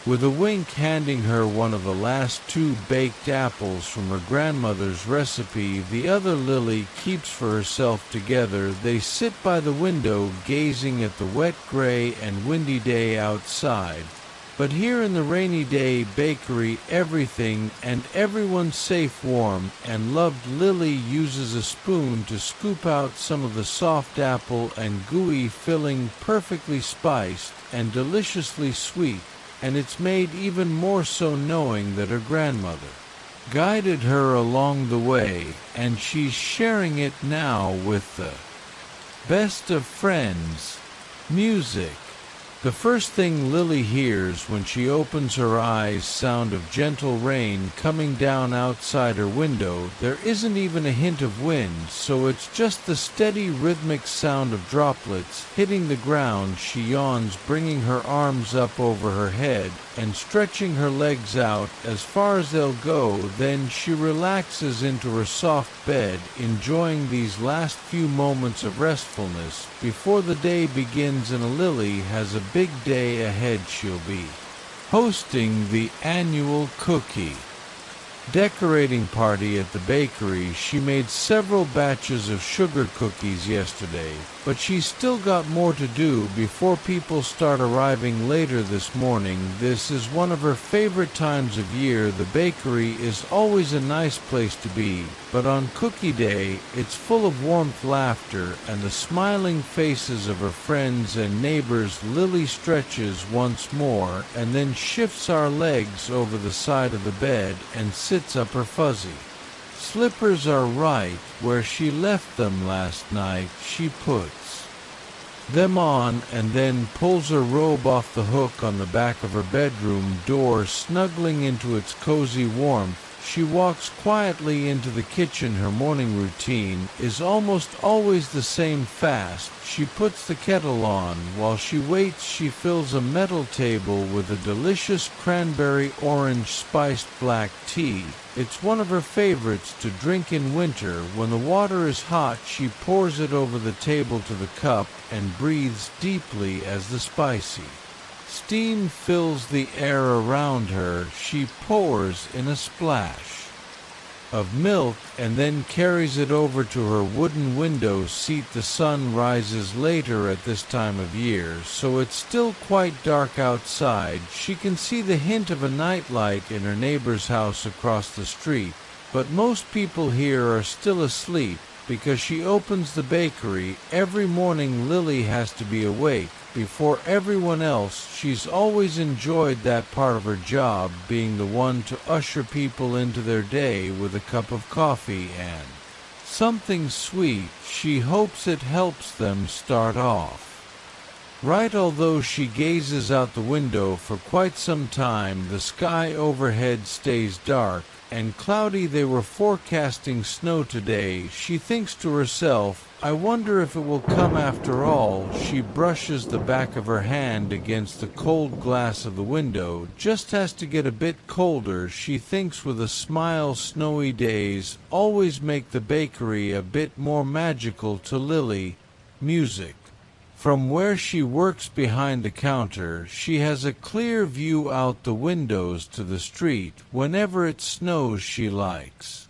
with a wink, handing her one of the last 2 baked apples from her grandmother's recipe. The other Lily keeps for herself. Together they sit by the window, gazing at the wet, gray, and windy day outside. But here in the Rainy Day Bakery, everything and everyone's safe, warm, and loved. Lily uses a spoon to scoop out some of the soft apple and gooey filling, perfectly spiced and deliciously sweet, and it's made even more so knowing that her grandmother guided her along the way, and she's sharing it now with the best of friends. Music. The first thing Lily hears when she opens her eyes, sound of gentle rain coming down outside her window. There isn't even a hint of wind, so it's just the steady rhythmic sound of droplets hitting the ground. She yawns, bringing her arms up over her head and stretching her legs out as far as they'll go. Then she relaxes into her soft bed, enjoying these last few moments of restfulness before the day begins. And Lily has a big day ahead. She'll be hosting the annual cookie decorating party at the bakery. She made several batches of sugar cookies yesterday, but she's still got more to do before people start arriving later this morning. This is one of her favorite times of year. The bakery is always a nice place to be, but on cookie day, it's full of warmth, laughter, and the smiling faces of her friends and neighbors. Lily stretches once more and then shifts our legs over the side of the bed and sits up. Her fuzzy slippers are right where she left them last night. She puts them on and then pulls her robe off the hook on the back of her bedroom door. Snuggling into its cozy warmth, she walks quietly into the kitchen. Her morning routine is almost always the same. Fast, she puts the kettle on. While she waits, she fills a metal table with a delicious cranberry orange spiced black tea. It's one of her favorites to drink in winter. When the water is hot, she pours it over the table to the cup and breathes deeply as the spicy Steam fills the air around her. She pours in a splash of milk and then carries it over to her wooden window seat. The sun rises later at this time of year, so it's still quite dark outside. She can see the hint of a nightlight in her neighbor's house across the street, but most people here are still asleep because she opens the bakery every morning. Lily has to be awake before everyone else. She's always enjoyed that part of her job, being the one to usher people into their day with a cup of coffee and something sweet. She hopes it helps them start off right. Although she gazes out the window for quite some time, the sky overhead stays dark and cloudy. They were forecasting snow today. She thinks to herself, I wonder if it will come after all. She brushes the back of her hand against the cold glass of the window. Just has to get a bit colder, she thinks with a smile. Snowy days always make the bakery a bit more magical to Lily. Music. From where she works behind the counter, she has a clear view out the windows to the street. Whenever it snows, she likes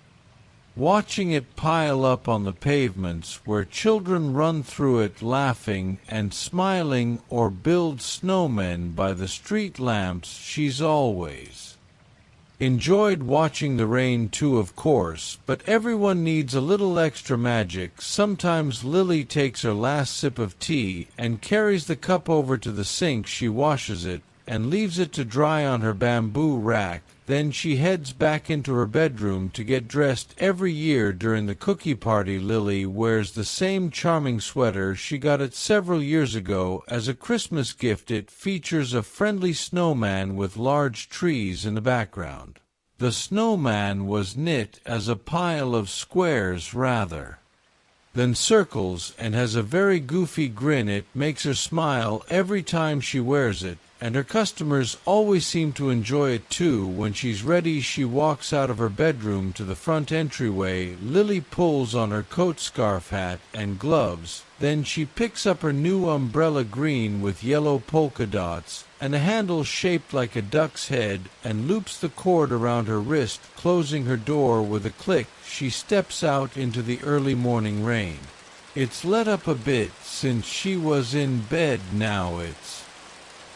watching it pile up on the pavements where children run through it laughing and smiling or build snowmen by the street lamps. She's always enjoyed watching the rain too, of course, but everyone needs a little extra magic. Sometimes Lily takes her last sip of tea and carries the cup over to the sink. She washes it and leaves it to dry on her bamboo rack. Then she heads back into her bedroom to get dressed. Every year during the cookie party, Lily wears the same charming sweater. She got it several years ago as a Christmas gift. It features a friendly snowman with large trees in the background. The snowman was knit as a pile of squares rather than circles and has a very goofy grin. It makes her smile every time she wears it, and her customers always seem to enjoy it too. When she's ready, she walks out of her bedroom to the front entryway. Lily pulls on her coat, scarf, hat, and gloves. Then she picks up her new umbrella, green with yellow polka dots and a handle shaped like a duck's head, and loops the cord around her wrist. Closing her door with a click, she steps out into the early morning rain. It's let up a bit since she was in bed. Now it's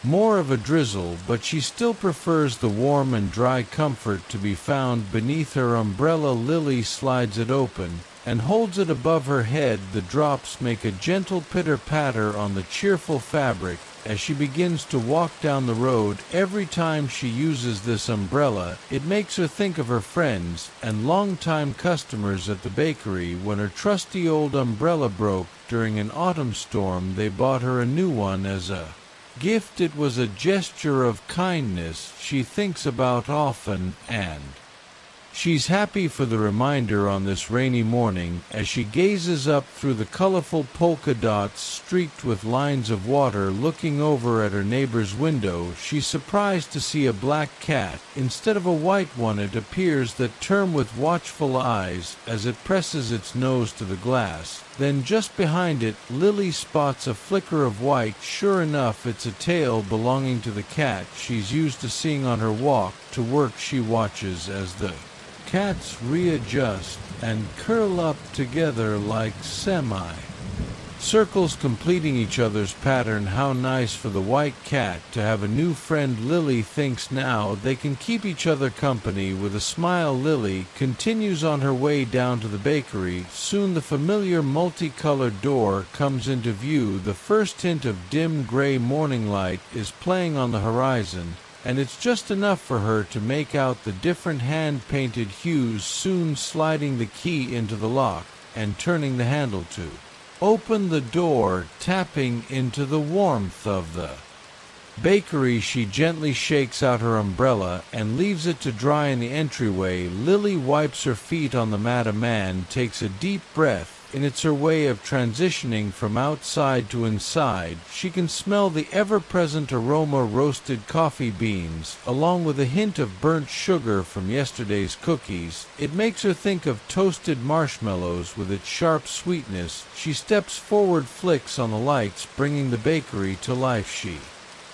more of a drizzle, but she still prefers the warm and dry comfort to be found beneath her umbrella. Lily slides it open and holds it above her head. The drops make a gentle pitter-patter on the cheerful fabric as she begins to walk down the road. Every time she uses this umbrella, it makes her think of her friends and longtime customers at the bakery. When her trusty old umbrella broke during an autumn storm, they bought her a new one as a gift. It was a gesture of kindness she thinks about often, and she's happy for the reminder on this rainy morning. As she gazes up through the colorful polka dots streaked with lines of water, looking over at her neighbor's window, she's surprised to see a black cat instead of a white one. It appears that term with watchful eyes as it presses its nose to the glass. Then just behind it, Lily spots a flicker of white. Sure enough, it's a tail belonging to the cat she's used to seeing on her walk to work. She watches as the cats readjust and curl up together like semi-circles, completing each other's pattern. How nice for the white cat to have a new friend. Lily thinks now they can keep each other company. With a smile, Lily continues on her way down to the bakery. Soon the familiar multicolored door comes into view. The first hint of dim gray morning light is playing on the horizon, and it's just enough for her to make out the different hand-painted hues. Soon sliding the key into the lock and turning the handle to open the door, tapping into the warmth of the bakery, she gently shakes out her umbrella and leaves it to dry in the entryway. Lily wipes her feet on the mat. A man takes a deep breath, and it's her way of transitioning from outside to inside. She can smell the ever-present aroma, roasted coffee beans, along with a hint of burnt sugar from yesterday's cookies. It makes her think of toasted marshmallows with its sharp sweetness. She steps forward, flicks on the lights, bringing the bakery to life. She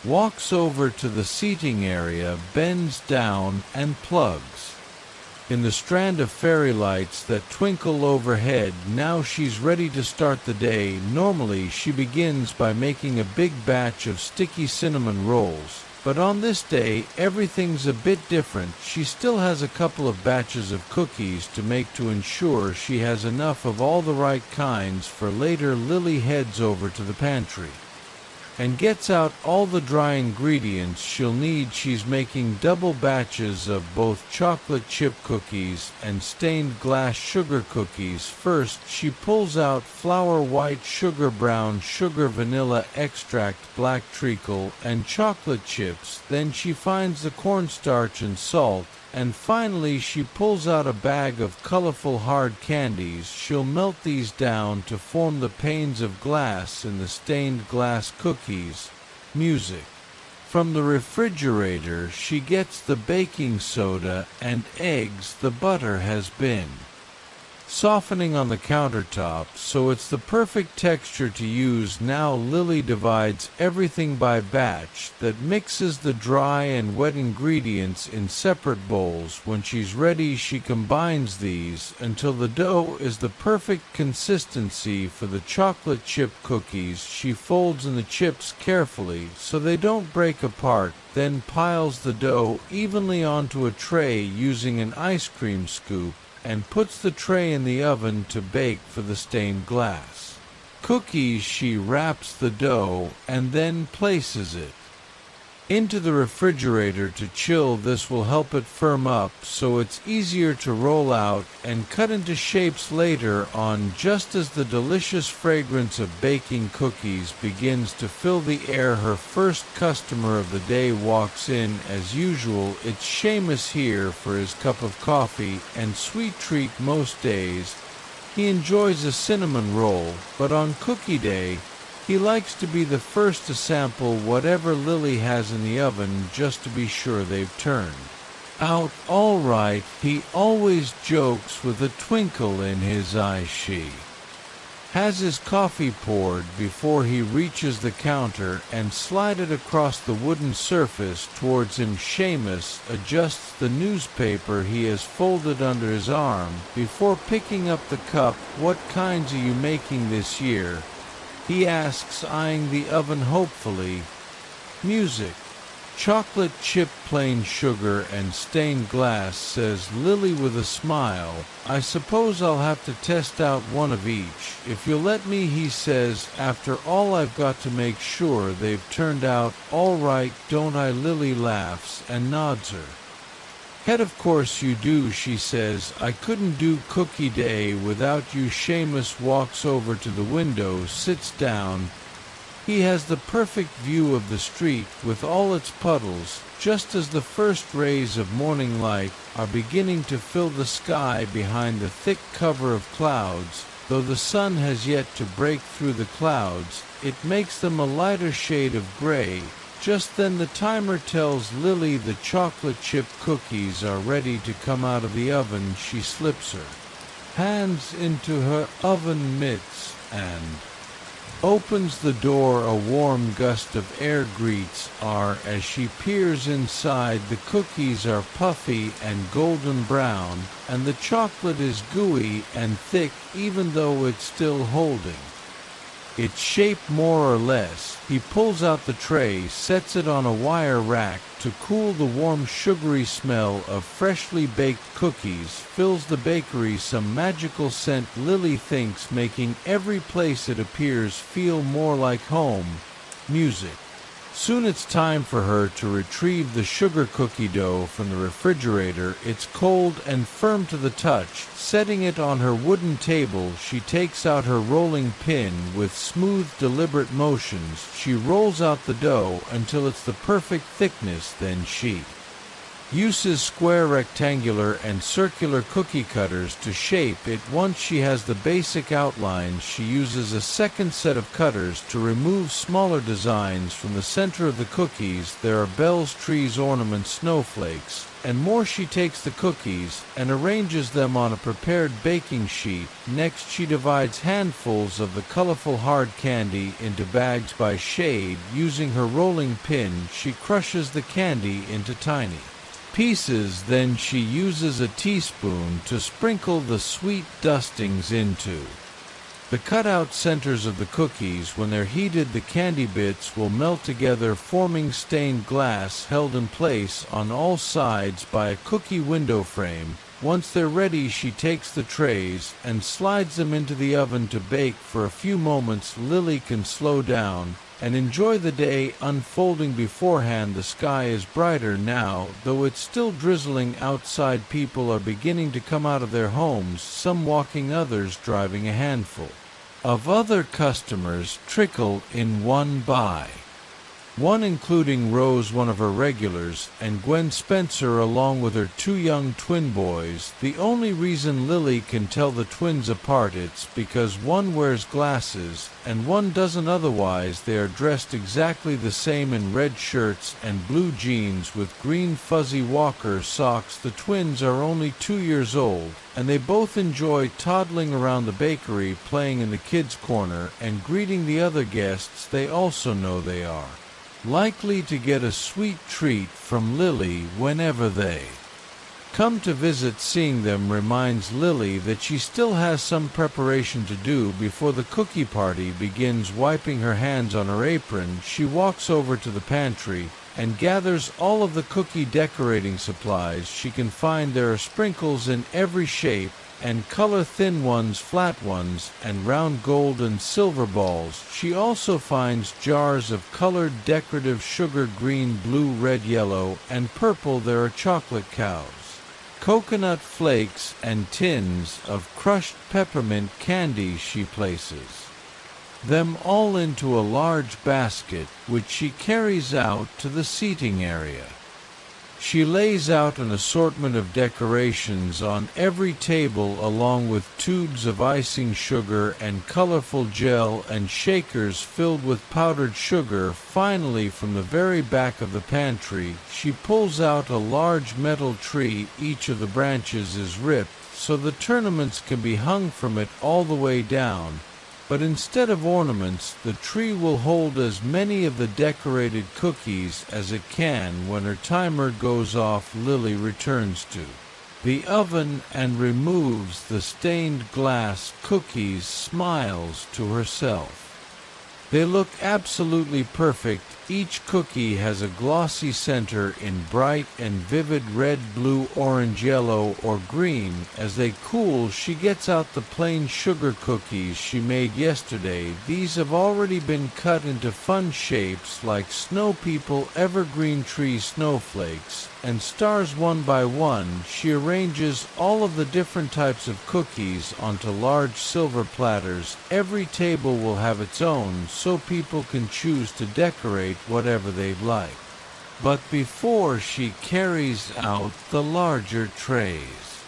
walks over to the seating area, bends down, and plugs in the strand of fairy lights that twinkle overhead. Now she's ready to start the day. Normally she begins by making a big batch of sticky cinnamon rolls, but on this day everything's a bit different. She still has a couple of batches of cookies to make to ensure she has enough of all the right kinds for later. Lily heads over to the pantry and gets out all the dry ingredients she'll need. She's making double batches of both chocolate chip cookies and stained glass sugar cookies. First, she pulls out flour, white sugar, brown sugar, vanilla extract, black treacle, and chocolate chips. Then she finds the cornstarch and salt. And finally she pulls out a bag of colorful hard candies. She'll melt these down to form the panes of glass in the stained glass cookies. Music. From the refrigerator she gets the baking soda and eggs. The butter has been softening on the countertop, so it's the perfect texture to use. Now Lily divides everything by batch, that mixes the dry and wet ingredients in separate bowls. When she's ready, she combines these until the dough is the perfect consistency for the chocolate chip cookies. She folds in the chips carefully so they don't break apart, then piles the dough evenly onto a tray using an ice cream scoop, and puts the tray in the oven to bake for the stained glass cookies. She wraps the dough and then places it into the refrigerator to chill. This will help it firm up so it's easier to roll out and cut into shapes later on. Just as the delicious fragrance of baking cookies begins to fill the air, her first customer of the day walks in. As usual, it's Seamus here for his cup of coffee and sweet treat. Most days he enjoys a cinnamon roll, but on cookie day he likes to be the first to sample whatever Lily has in the oven, just to be sure they've turned out all right. He always jokes with a twinkle in his eye. She has his coffee poured before he reaches the counter and slided across the wooden surface towards him. Seamus adjusts the newspaper he has folded under his arm before picking up the cup. "What kinds are you making this year?" he asks, eyeing the oven hopefully. "Music. Chocolate chip, plain sugar, and stained glass," says Lily with a smile. "I suppose I'll have to test out one of each, if you'll let me," he says. "After all, I've got to make sure they've turned out all right, don't I?" Lily laughs and nods her head. "Of course you do," she says. "I couldn't do cookie day without you." Seamus walks over to the window, sits down. He has the perfect view of the street with all its puddles, just as the first rays of morning light are beginning to fill the sky behind the thick cover of clouds. Though the sun has yet to break through the clouds, it makes them a lighter shade of gray. Just then the timer tells Lily the chocolate chip cookies are ready to come out of the oven. She slips her hands into her oven mitts and opens the door. A warm gust of air greets her as she peers inside. The cookies are puffy and golden brown, and the chocolate is gooey and thick, even though it's still holding its shape more or less. He pulls out the tray, sets it on a wire rack to cool. The warm sugary smell of freshly baked cookies fills the bakery, some magical scent Lily thinks, making every place it appears feel more like home. Music. Soon it's time for her to retrieve the sugar cookie dough from the refrigerator. It's cold and firm to the touch. Setting it on her wooden table, she takes out her rolling pin. With smooth, deliberate motions, she rolls out the dough until it's the perfect thickness. Then she Uses square, rectangular, and circular cookie cutters to shape it. Once she has the basic outlines, she uses a second set of cutters to remove smaller designs from the center of the cookies. There are bells, trees, ornaments, snowflakes, and more. She takes the cookies and arranges them on a prepared baking sheet. Next, she divides handfuls of the colorful hard candy into bags by shade. Using her rolling pin, she crushes the candy into tiny pieces. Then she uses a teaspoon to sprinkle the sweet dustings into the cutout centers of the cookies. When they're heated, the candy bits will melt together, forming stained glass held in place on all sides by a cookie window frame. Once they're ready, she takes the trays and slides them into the oven to bake for a few moments. Lily can slow down and enjoy the day unfolding beforehand. The sky is brighter now, though it's still drizzling outside. People are beginning to come out of their homes, some walking, others driving. A handful of other customers trickle in one by one, including Rose, one of her regulars, and Gwen Spencer along with her two young twin boys. The only reason Lily can tell the twins apart, it's because one wears glasses and one doesn't. Otherwise, they are dressed exactly the same in red shirts and blue jeans with green fuzzy Walker socks. The twins are only 2 years old, and they both enjoy toddling around the bakery, playing in the kids' corner and greeting the other guests. They also know they are likely to get a sweet treat from Lily whenever they come to visit. Seeing them reminds Lily that she still has some preparation to do before the cookie party begins. Wiping her hands on her apron, she walks over to the pantry and gathers all of the cookie decorating supplies she can find. There are sprinkles in every shape and color, thin ones, flat ones, and round gold and silver balls. She also finds jars of colored decorative sugar, green, blue, red, yellow, and purple. There are chocolate cows, coconut flakes, and tins of crushed peppermint candy. She places them all into a large basket, which she carries out to the seating area. She lays out an assortment of decorations on every table, along with tubes of icing sugar and colorful gel and shakers filled with powdered sugar. Finally, from the very back of the pantry, she pulls out a large metal tree. Each of the branches is ripped so the ornaments can be hung from it all the way down. But instead of ornaments, the tree will hold as many of the decorated cookies as it can. When her timer goes off, Lily returns to the oven and removes the stained glass cookies, smiles to herself. They look absolutely perfect. Each cookie has a glossy center in bright and vivid red, blue, orange, yellow, or green. As they cool, she gets out the plain sugar cookies she made yesterday. These have already been cut into fun shapes like snow people, evergreen tree, snowflakes, and stars. One by one, she arranges all of the different types of cookies onto large silver platters. Every table will have its own, so people can choose to decorate whatever they'd like. But before she carries out the larger trays,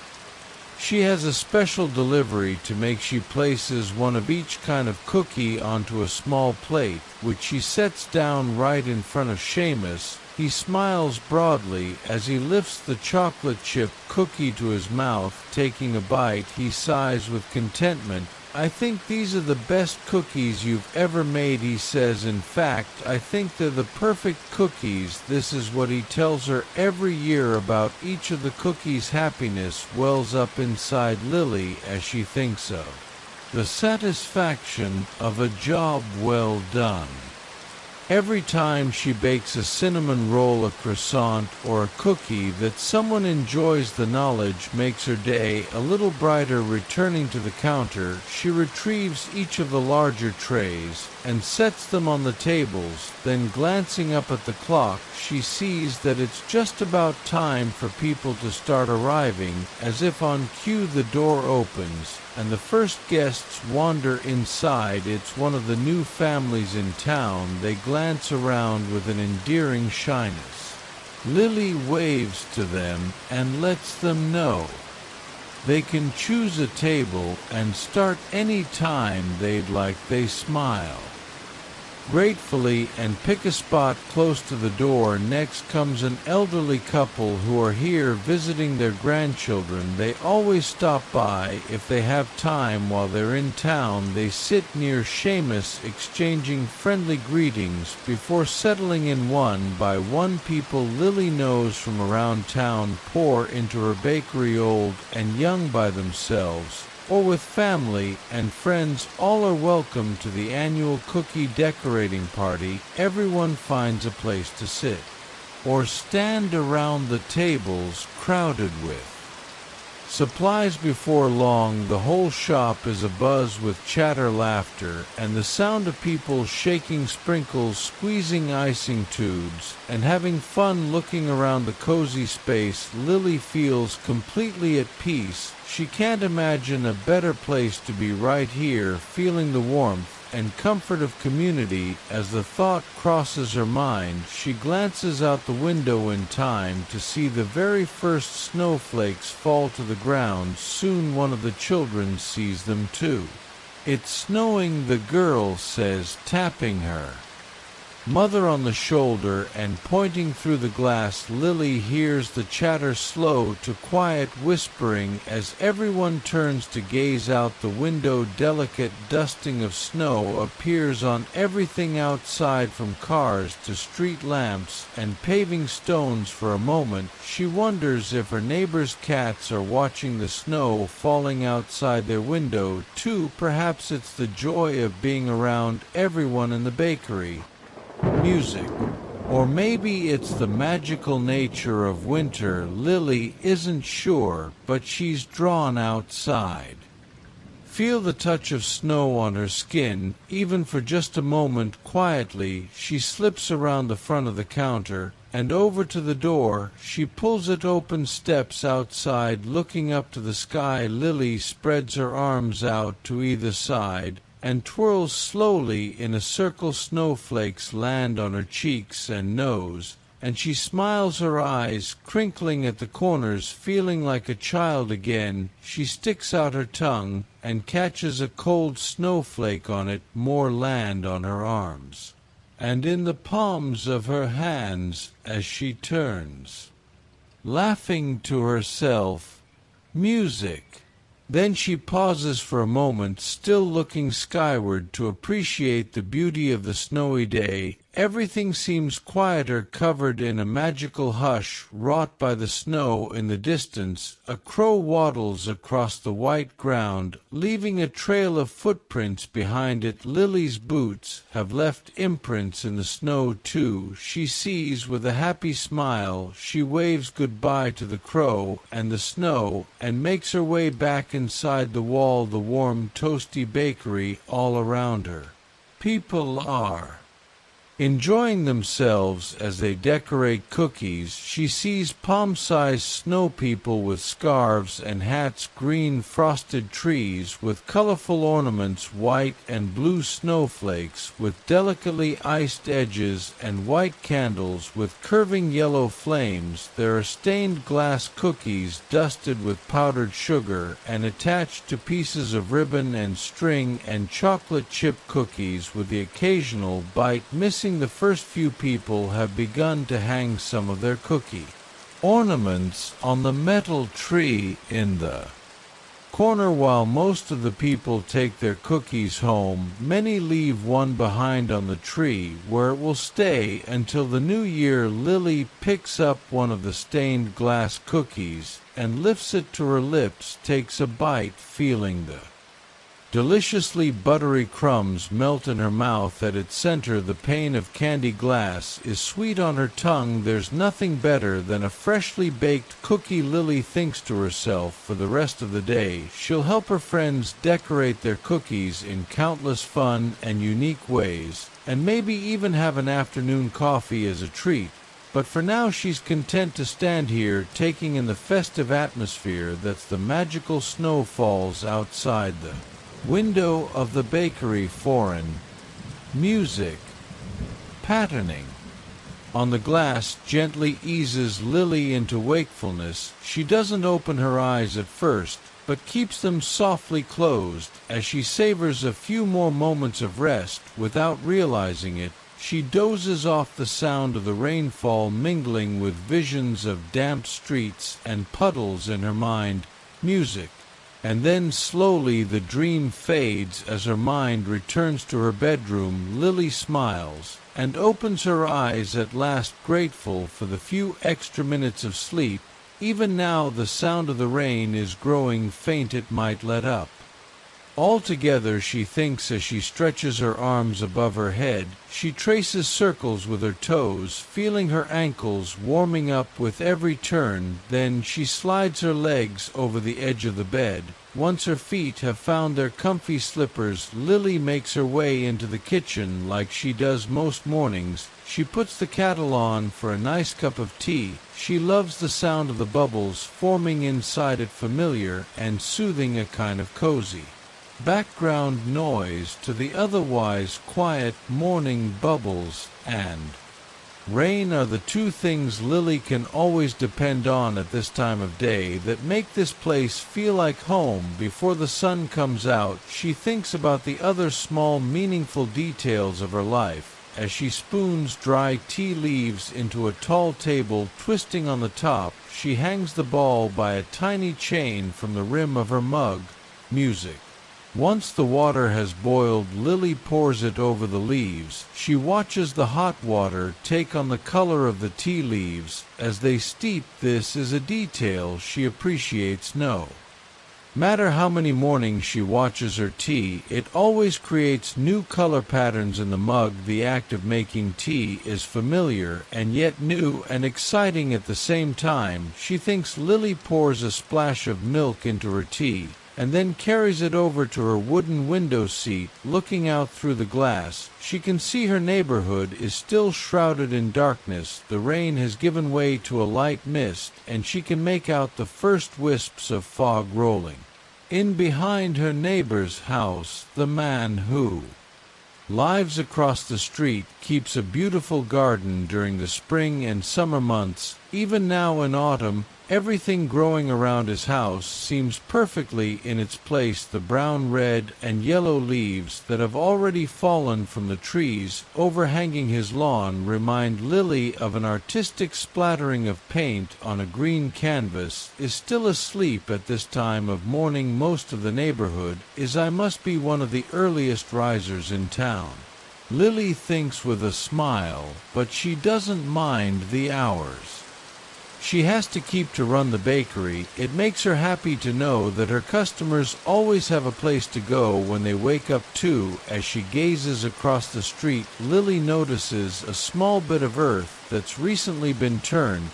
she has a special delivery to make. She places one of each kind of cookie onto a small plate, which she sets down right in front of Seamus. He smiles broadly as he lifts the chocolate chip cookie to his mouth. Taking a bite, he sighs with contentment. "I think these are the best cookies you've ever made," he says. "In fact, I think they're the perfect cookies." This is what he tells her every year about each of the cookies. Happiness wells up inside Lily as she thinks of the satisfaction of a job well done. Every time she bakes a cinnamon roll, a croissant, or a cookie that someone enjoys, the knowledge makes her day a little brighter. Returning to the counter, she retrieves each of the larger trays and sets them on the tables. Then, glancing up at the clock, she sees that it's just about time for people to start arriving. As if on cue, the door opens and the first guests wander inside. It's one of the new families in town. They glance around with an endearing shyness. Lily waves to them and lets them know they can choose a table and start any time they'd like. They smile gratefully and pick a spot close to the door. Next comes an elderly couple who are here visiting their grandchildren. They always stop by if they have time while they're in town. They sit near Seamus exchanging friendly greetings before settling in. One by one people Lily knows from around town pour into her bakery, old and young, by themselves or with family and friends. All are welcome to the annual cookie decorating party. Everyone finds a place to sit or stand around the tables crowded with supplies. Before long, the whole shop is abuzz with chatter, laughter, and the sound of people shaking sprinkles, squeezing icing tubes, and having fun looking around the cozy space. Lily feels completely at peace. She can't imagine a better place to be, right here, feeling the warmth and comfort of community. As the thought crosses her mind, she glances out the window in time to see the very first snowflakes fall to the ground. Soon one of the children sees them too. "It's snowing," the girl says, tapping her mother on the shoulder and pointing through the glass. Lily hears the chatter slow to quiet whispering as everyone turns to gaze out the window. Delicate dusting of snow appears on everything outside, from cars to street lamps and paving stones. For a moment, she wonders if her neighbor's cats are watching the snow falling outside their window too. Perhaps it's the joy of being around everyone in the bakery. Music. Or maybe it's the magical nature of winter. Lily isn't sure, but she's drawn outside. Feel the touch of snow on her skin, even for just a moment. Quietly, she slips around the front of the counter and over to the door. She pulls it open, steps outside, looking up to the sky. Lily spreads her arms out to either side and twirls slowly in a circle. Snowflakes land on her cheeks and nose, and she smiles, her eyes crinkling at the corners. Feeling like a child again, she sticks out her tongue and catches a cold snowflake on it. More land on her arms and in the palms of her hands as she turns, laughing to herself. Music. Then she pauses for a moment, still looking skyward to appreciate the beauty of the snowy day. Everything seems quieter, covered in a magical hush wrought by the snow. In the distance, a crow waddles across the white ground, leaving a trail of footprints behind it. Lily's boots have left imprints in the snow too. She sees with a happy smile. She waves goodbye to the crow and the snow and makes her way back inside the wall. The warm, toasty bakery all around her. People are enjoying themselves as they decorate cookies. She sees palm-sized snow people with scarves and hats, green frosted trees with colorful ornaments, white and blue snowflakes with delicately iced edges, and white candles with curving yellow flames. There are stained glass cookies dusted with powdered sugar and attached to pieces of ribbon and string, and chocolate chip cookies with the occasional bite missing. The first few people have begun to hang some of their cookie ornaments on the metal tree in the corner. While most of the people take their cookies home, many leave one behind on the tree, where it will stay until the new year. Lily picks up one of the stained glass cookies and lifts it to her lips, takes a bite, feeling the deliciously buttery crumbs melt in her mouth. At its center, the pane of candy glass is sweet on her tongue. There's nothing better than a freshly baked cookie. Lily thinks to herself, for the rest of the day, she'll help her friends decorate their cookies in countless fun and unique ways, and maybe even have an afternoon coffee as a treat. But for now, she's content to stand here, taking in the festive atmosphere that's the magical snow falls outside the window of the bakery. Foreign music, patterning, on the glass gently eases Lily into wakefulness. She doesn't open her eyes at first, but keeps them softly closed as she savors a few more moments of rest without realizing it. She dozes off the sound of the rainfall mingling with visions of damp streets and puddles in her mind, music. And then slowly the dream fades as her mind returns to her bedroom. Lily smiles and opens her eyes at last, grateful for the few extra minutes of sleep. Even now the sound of the rain is growing faint, it might let up. Altogether, she thinks as she stretches her arms above her head. She traces circles with her toes, feeling her ankles warming up with every turn. Then she slides her legs over the edge of the bed. Once her feet have found their comfy slippers, Lily makes her way into the kitchen like she does most mornings. She puts the kettle on for a nice cup of tea. She loves the sound of the bubbles forming inside it, familiar and soothing, a kind of cozy background noise to the otherwise quiet morning. Bubbles and rain are the two things Lily can always depend on at this time of day that make this place feel like home. Before the sun comes out, she thinks about the other small, meaningful details of her life as she spoons dry tea leaves into a tall table. Twisting on the top, she hangs the ball by a tiny chain from the rim of her mug. Music. Once the water has boiled, Lily pours it over the leaves. She watches the hot water take on the color of the tea leaves as they steep. This is a detail she appreciates. No matter how many mornings she watches her tea, it always creates new color patterns in the mug. The act of making tea is familiar and yet new and exciting at the same time. She thinks Lily pours a splash of milk into her tea and then carries it over to her wooden window seat. Looking out through the glass, she can see her neighborhood is still shrouded in darkness. The rain has given way to a light mist, and she can make out the first wisps of fog rolling in behind her neighbor's house. The man who lives across the street keeps a beautiful garden during the spring and summer months. Even now in autumn, everything growing around his house seems perfectly in its place. The brown, red, and yellow leaves that have already fallen from the trees overhanging his lawn remind Lily of an artistic splattering of paint on a green canvas. Is still asleep at this time of morning. Most of the neighborhood is. I must be one of the earliest risers in town, Lily thinks with a smile, but she doesn't mind the hours she has to keep to run the bakery. It makes her happy to know that her customers always have a place to go when they wake up too. As she gazes across the street, Lily notices a small bit of earth that's recently been turned.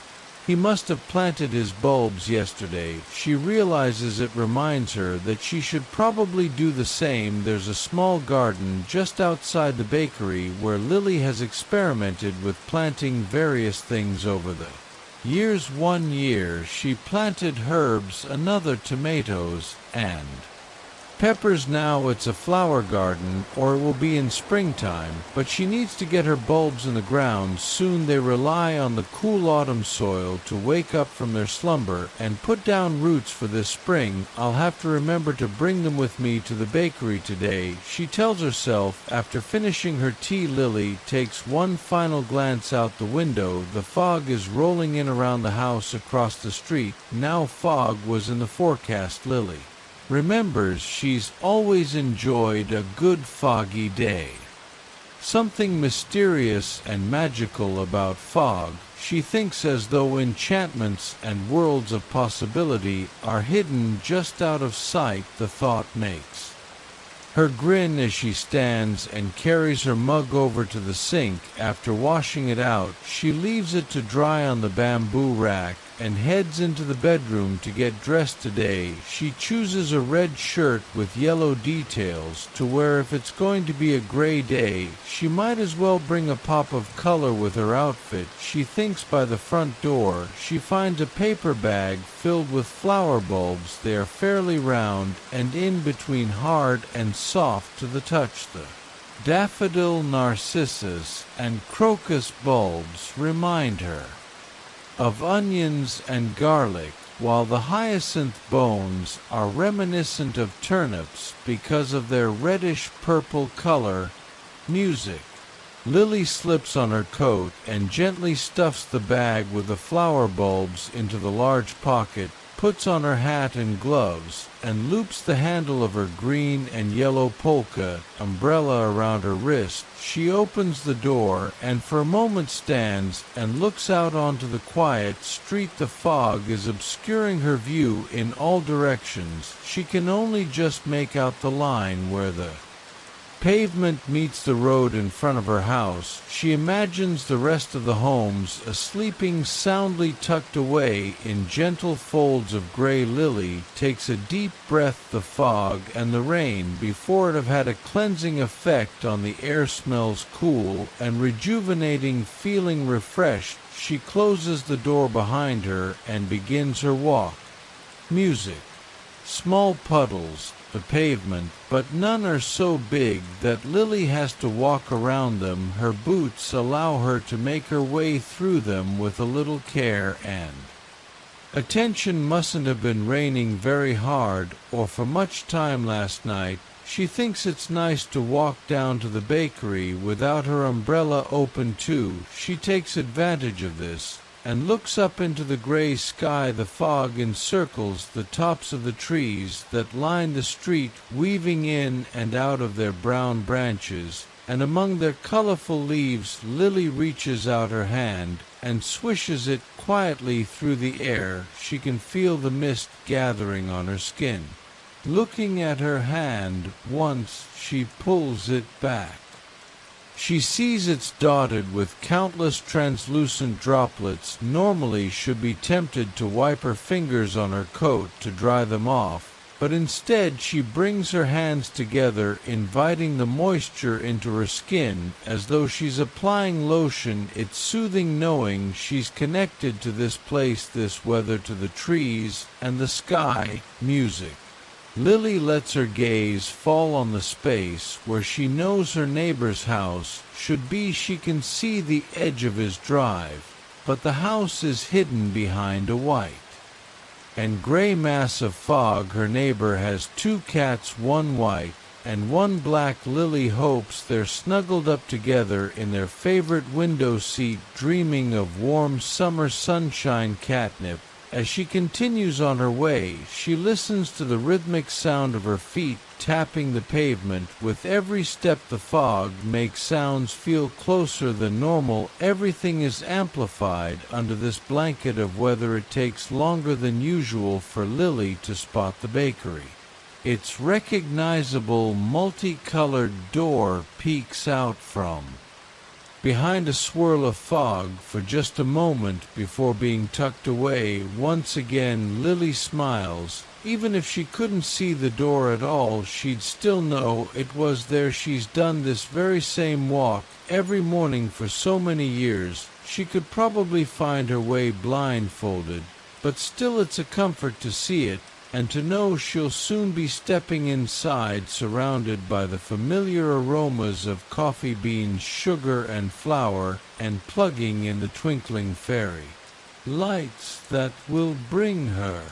He must have planted his bulbs yesterday. She realizes it reminds her that she should probably do the same. There's a small garden just outside the bakery where Lily has experimented with planting various things over the years. One year she planted herbs, another tomatoes and peppers. Now it's a flower garden, or it will be in springtime, but she needs to get her bulbs in the ground soon. They rely on the cool autumn soil to wake up from their slumber and put down roots for this spring. I'll have to remember to bring them with me to the bakery today, she tells herself after finishing her tea. Lily takes one final glance out the window. The fog is rolling in around the house across the street. Now fog was in the forecast. Lily remembers she's always enjoyed a good foggy day. Something mysterious and magical about fog. She thinks as though enchantments and worlds of possibility are hidden just out of sight. The thought makes her grin as she stands and carries her mug over to the sink. After washing it out, she leaves it to dry on the bamboo rack and heads into the bedroom to get dressed. Today, she chooses a red shirt with yellow details to wear. If it's going to be a gray day, she might as well bring a pop of color with her outfit. She thinks. By the front door, she finds a paper bag filled with flower bulbs. They are fairly round and in between hard and soft to the touch. The Daffodil, narcissus, and crocus bulbs remind her of onions and garlic, while the hyacinth bones are reminiscent of turnips because of their reddish-purple color. Music. Lily slips on her coat and gently stuffs the bag with the flower bulbs into the large pocket, puts on her hat and gloves, and loops the handle of her green and yellow polka umbrella around her wrist. She opens the door and for a moment stands and looks out onto the quiet street. The fog is obscuring her view in all directions. She can only just make out the line where the pavement meets the road in front of her house. She imagines the rest of the homes sleeping soundly tucked away in gentle folds of gray. Lily takes a deep breath. The fog and the rain before it have had a cleansing effect on the air. Smells cool and rejuvenating. Feeling refreshed, she closes the door behind her and begins her walk. Music. Small puddles, the pavement, but none are so big that Lily has to walk around them. Her boots allow her to make her way through them with a little care and attention. Mustn't have been raining very hard or for much time last night. She thinks it's nice to walk down to the bakery without her umbrella open too. She takes advantage of this and looks up into the gray sky. The fog encircles the tops of the trees that line the street, weaving in and out of their brown branches, and among their colorful leaves. Lily reaches out her hand and swishes it quietly through the air. She can feel the mist gathering on her skin. Looking at her hand once, she pulls it back. She sees it's dotted with countless translucent droplets. Normally should be tempted to wipe her fingers on her coat to dry them off, but instead she brings her hands together, inviting the moisture into her skin as though she's applying lotion. It's soothing knowing she's connected to this place, this weather, to the trees and the sky. Music. Lily lets her gaze fall on the space where she knows her neighbor's house should be. She can see the edge of his drive, but the house is hidden behind a white and gray mass of fog. Her neighbor has two cats, one white and one black. Lily hopes they're snuggled up together in their favorite window seat, dreaming of warm summer sunshine. Catnip. As she continues on her way, she listens to the rhythmic sound of her feet tapping the pavement. With every step, the fog makes sounds feel closer than normal. Everything is amplified under this blanket of weather. It takes longer than usual for Lily to spot the bakery. Its recognizable multicolored door peeks out from behind a swirl of fog for just a moment before being tucked away. Once again, Lily smiles. Even if she couldn't see the door at all, she'd still know it was there. She's done this very same walk every morning for so many years. She could probably find her way blindfolded, but still it's a comfort to see it, and to know she'll soon be stepping inside, surrounded by the familiar aromas of coffee beans, sugar and flour, and plugging in the twinkling fairy lights that will bring her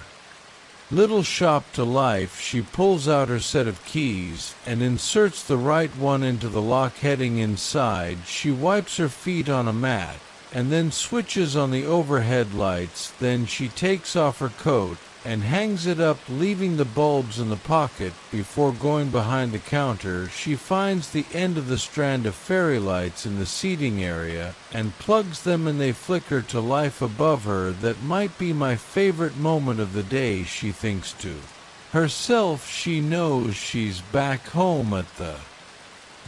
little shop to life. She pulls out her set of keys and inserts the right one into the lock. Heading inside, she wipes her feet on a mat and then switches on the overhead lights. Then she takes off her coat and hangs it up, leaving the bulbs in the pocket. Before going behind the counter, she finds the end of the strand of fairy lights in the seating area and plugs them, and they flicker to life above her. That might be my favorite moment of the day, she thinks to herself. She knows she's back home at the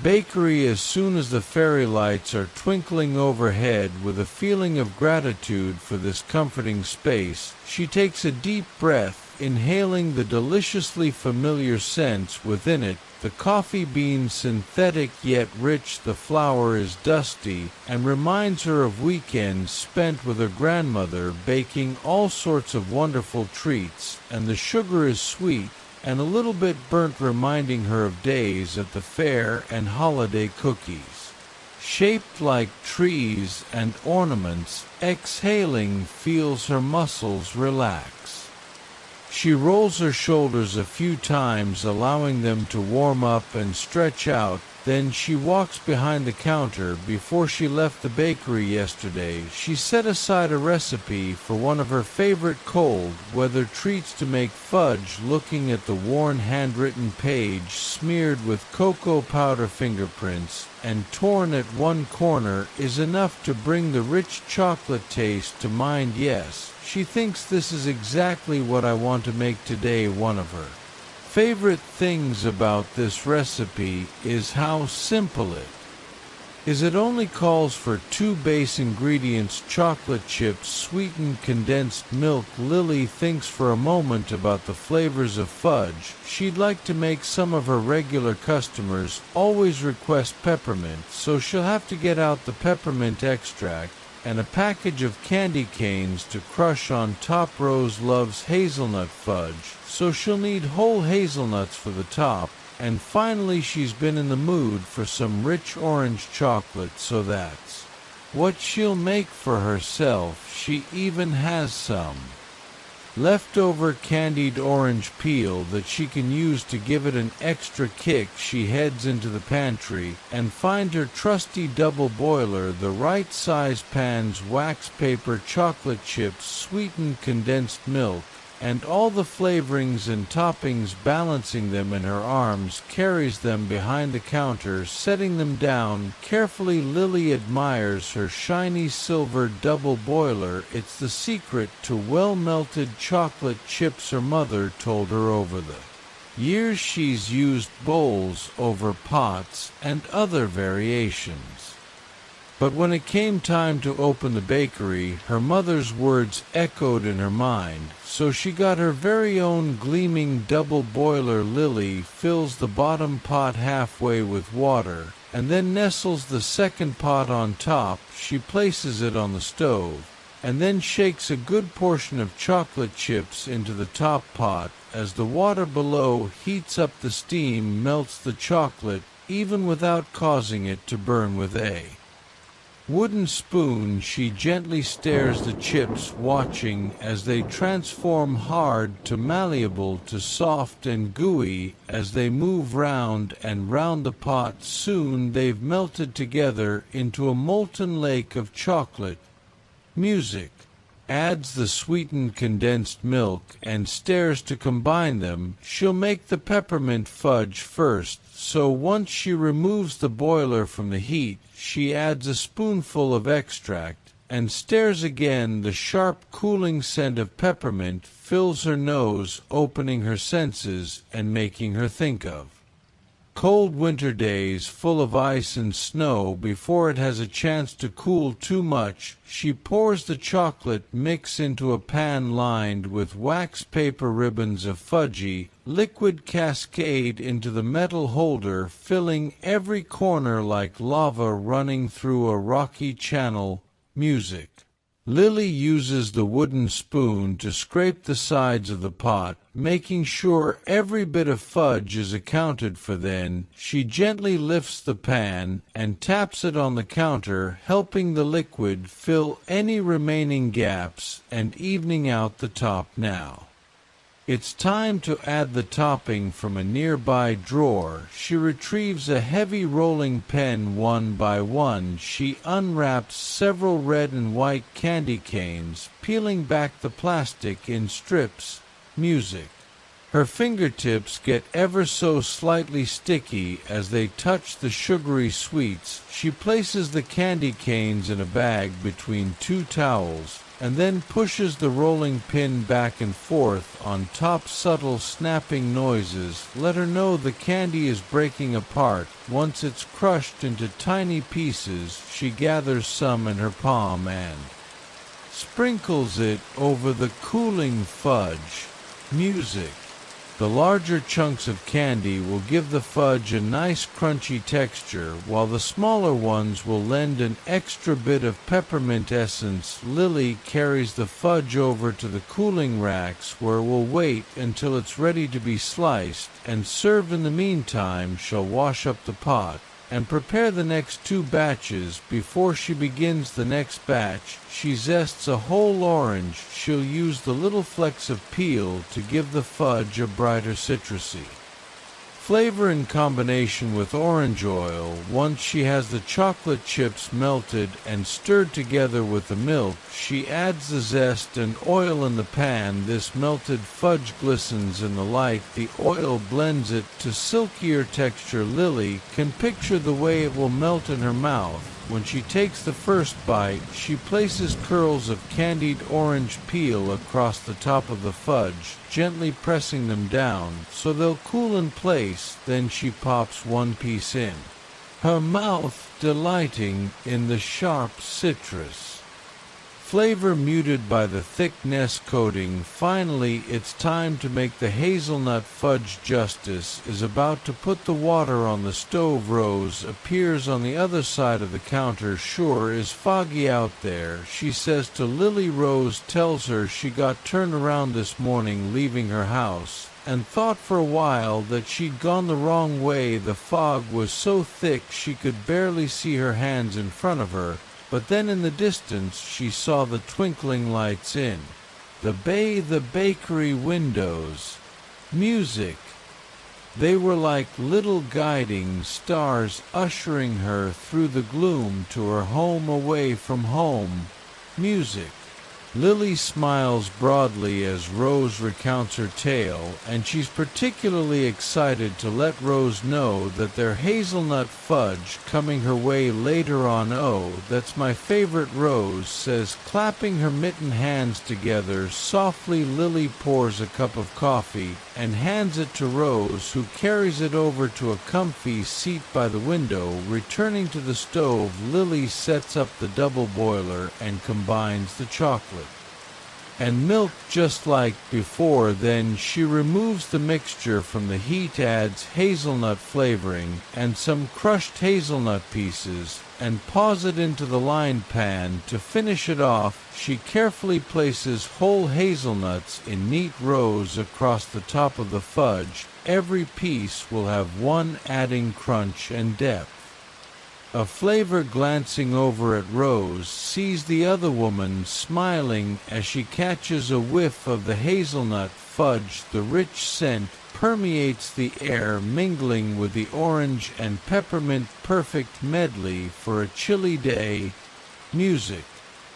bakery as soon as the fairy lights are twinkling overhead. With a feeling of gratitude for this comforting space, she takes a deep breath, inhaling the deliciously familiar scents within it. The coffee bean synthetic yet rich, the flour is dusty and reminds her of weekends spent with her grandmother baking all sorts of wonderful treats, and the sugar is sweet and a little bit burnt, reminding her of days at the fair and holiday cookies. Shaped like trees and ornaments, exhaling feels her muscles relax. She rolls her shoulders a few times, allowing them to warm up and stretch out. Then she walks behind the counter. Before she left the bakery yesterday, she set aside a recipe for one of her favorite cold weather treats to make fudge. Looking at the worn handwritten page smeared with cocoa powder fingerprints and torn at one corner is enough to bring the rich chocolate taste to mind. Yes, she thinks this is exactly what I want to make today. One of her favorite things about this recipe is how simple it is. It only calls for 2 base ingredients: chocolate chips, sweetened condensed milk. Lily thinks for a moment about the flavors of fudge. She'd like to make some of her regular customers always request peppermint, so she'll have to get out the peppermint extract and a package of candy canes to crush on top. Rose loves hazelnut fudge, so she'll need whole hazelnuts for the top. And finally, she's been in the mood for some rich orange chocolate, so that's what she'll make for herself. She even has some leftover candied orange peel that she can use to give it an extra kick. She heads into the pantry and finds her trusty double boiler, the right size pans, wax paper, chocolate chips, sweetened condensed milk, and all the flavorings and toppings. Balancing them in her arms, carries them behind the counter, setting them down carefully. Lily admires her shiny silver double boiler. It's the secret to well-melted chocolate chips her mother told her. Over the years, she's used bowls over pots and other variations. But when it came time to open the bakery, her mother's words echoed in her mind, so she got her very own gleaming double boiler. Lily fills the bottom pot halfway with water, and then nestles the second pot on top. She places it on the stove, and then shakes a good portion of chocolate chips into the top pot. As the water below heats up, the steam melts the chocolate, even without causing it to burn. With a wooden spoon, she gently stirs the chips, watching as they transform hard to malleable to soft and gooey as they move round and round the pot. Soon they've melted together into a molten lake of chocolate. Music adds the sweetened condensed milk and stirs to combine them. She'll make the peppermint fudge first, so once she removes the boiler from the heat, she adds a spoonful of extract and stirs again. The sharp, cooling scent of peppermint fills her nose, opening her senses and making her think of cold winter days full of ice and snow. Before it has a chance to cool too much, she pours the chocolate mix into a pan lined with wax paper. Ribbons of fudgy liquid cascade into the metal holder, filling every corner like lava running through a rocky channel. Music. Lily uses the wooden spoon to scrape the sides of the pot, making sure every bit of fudge is accounted for. Then she gently lifts the pan and taps it on the counter, helping the liquid fill any remaining gaps and evening out the top. Now it's time to add the topping. From a nearby drawer, she retrieves a heavy rolling pin. One by one, she unwraps several red and white candy canes, peeling back the plastic in strips. Music. Her fingertips get ever so slightly sticky as they touch the sugary sweets. She places the candy canes in a bag between 2 towels, and then pushes the rolling pin back and forth on top. Subtle snapping noises let her know the candy is breaking apart. Once it's crushed into tiny pieces, she gathers some in her palm and sprinkles it over the cooling fudge. Music. The larger chunks of candy will give the fudge a nice crunchy texture, while the smaller ones will lend an extra bit of peppermint essence. Lily carries the fudge over to the cooling racks where it will wait until it's ready to be sliced and served. In the meantime, she'll wash up the pot and prepare the next 2 batches. Before she begins the next batch, she zests a whole orange. She'll use the little flecks of peel to give the fudge a brighter citrusy flavor in combination with orange oil. Once she has the chocolate chips melted and stirred together with the milk, she adds the zest and oil in the pan. This melted fudge glistens in the light. The oil blends it to silkier texture. Lily can picture the way it will melt in her mouth. When she takes the first bite, she places curls of candied orange peel across the top of the fudge, gently pressing them down so they'll cool in place. Then she pops 1 piece in her mouth, delighting in the sharp citrus flavor muted by the thick nest coating. Finally, it's time to make the hazelnut fudge. Justice is about to put the water on the stove. Rose appears on the other side of the counter. Sure is foggy out there, she says to Lily. Rose tells her she got turned around this morning leaving her house, and thought for a while that she'd gone the wrong way. The fog was so thick she could barely see her hands in front of her. But then in the distance she saw the twinkling lights in the bakery windows. Music. They were like little guiding stars ushering her through the gloom to her home away from home. Music. Lily smiles broadly as Rose recounts her tale, and she's particularly excited to let Rose know that there's hazelnut fudge coming her way later on. Oh, that's my favorite, Rose says, clapping her mittened hands together softly. Lily pours a cup of coffee and hands it to Rose, who carries it over to a comfy seat by the window. Returning to the stove, Lily sets up the double boiler and combines the chocolate and milk just like before. Then she removes the mixture from the heat, adds hazelnut flavoring and some crushed hazelnut pieces, and pours it into the lined pan. To finish it off, she carefully places whole hazelnuts in neat rows across the top of the fudge. Every piece will have one, adding crunch and depth. A flavor. Glancing over at Rose, sees the other woman smiling as she catches a whiff of the hazelnut fudge. The rich scent permeates the air, mingling with the orange and peppermint. Perfect medley for a chilly day. Music.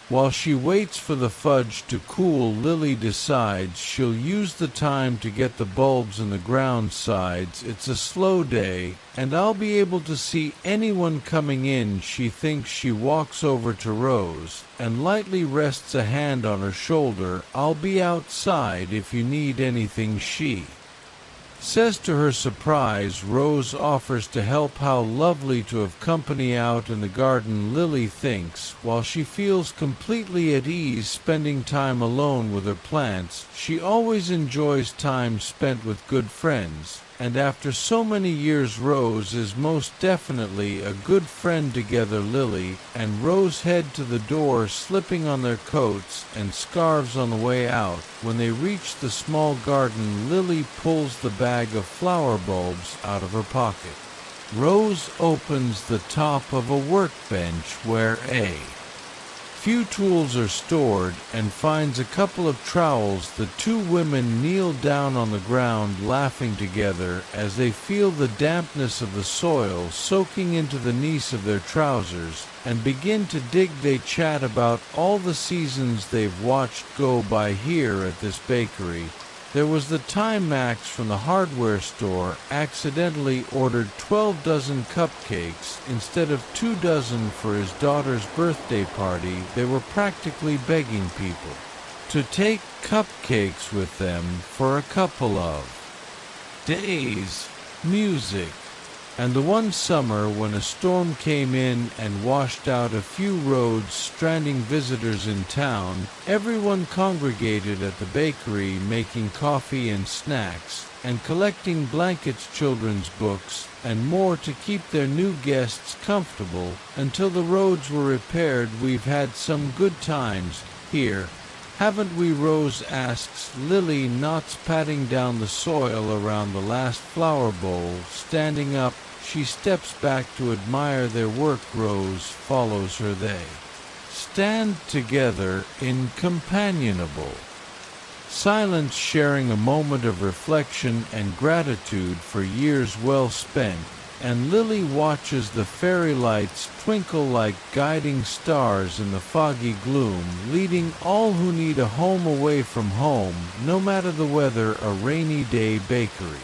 While she waits for the fudge to cool, Lily decides she'll use the time to get the bulbs in the ground sides. It's a slow day, and I'll be able to see anyone coming in. She thinks. She walks over to Rose and lightly rests a hand on her shoulder. I'll be outside if you need anything, she says. To her surprise, Rose offers to help. How lovely to have company out in the garden, Lily thinks, while she feels completely at ease spending time alone with her plants. She always enjoys time spent with good friends, and after so many years Rose is most definitely a good friend. Together Lily and Rose head to the door, slipping on their coats and scarves on the way out. When they reach the small garden, Lily pulls the bag of flower bulbs out of her pocket. Rose opens the top of a workbench where a few tools are stored and finds a couple of trowels. The 2 women kneel down on the ground, laughing together as they feel the dampness of the soil soaking into the knees of their trousers, and begin to dig. They chat about all the seasons they've watched go by here at this bakery. There was the time Max from the hardware store accidentally ordered 12 dozen cupcakes instead of 2 dozen for his daughter's birthday party. They were practically begging people to take cupcakes with them for a couple of days. Music. And the one summer when a storm came in and washed out a few roads, stranding visitors in town, everyone congregated at the bakery making coffee and snacks. and collecting blankets, children's books, and more to keep their new guests comfortable. Until the roads were repaired, we've had some good times here, haven't we? Rose asks Lily, knots patting down the soil around the last flower bowl. Standing up, she steps back to admire their work. Rose follows her. They stand together in companionable silence, sharing a moment of reflection and gratitude for years well spent, and Lily watches the fairy lights twinkle like guiding stars in the foggy gloom, leading all who need a home away from home, no matter the weather. A rainy day bakery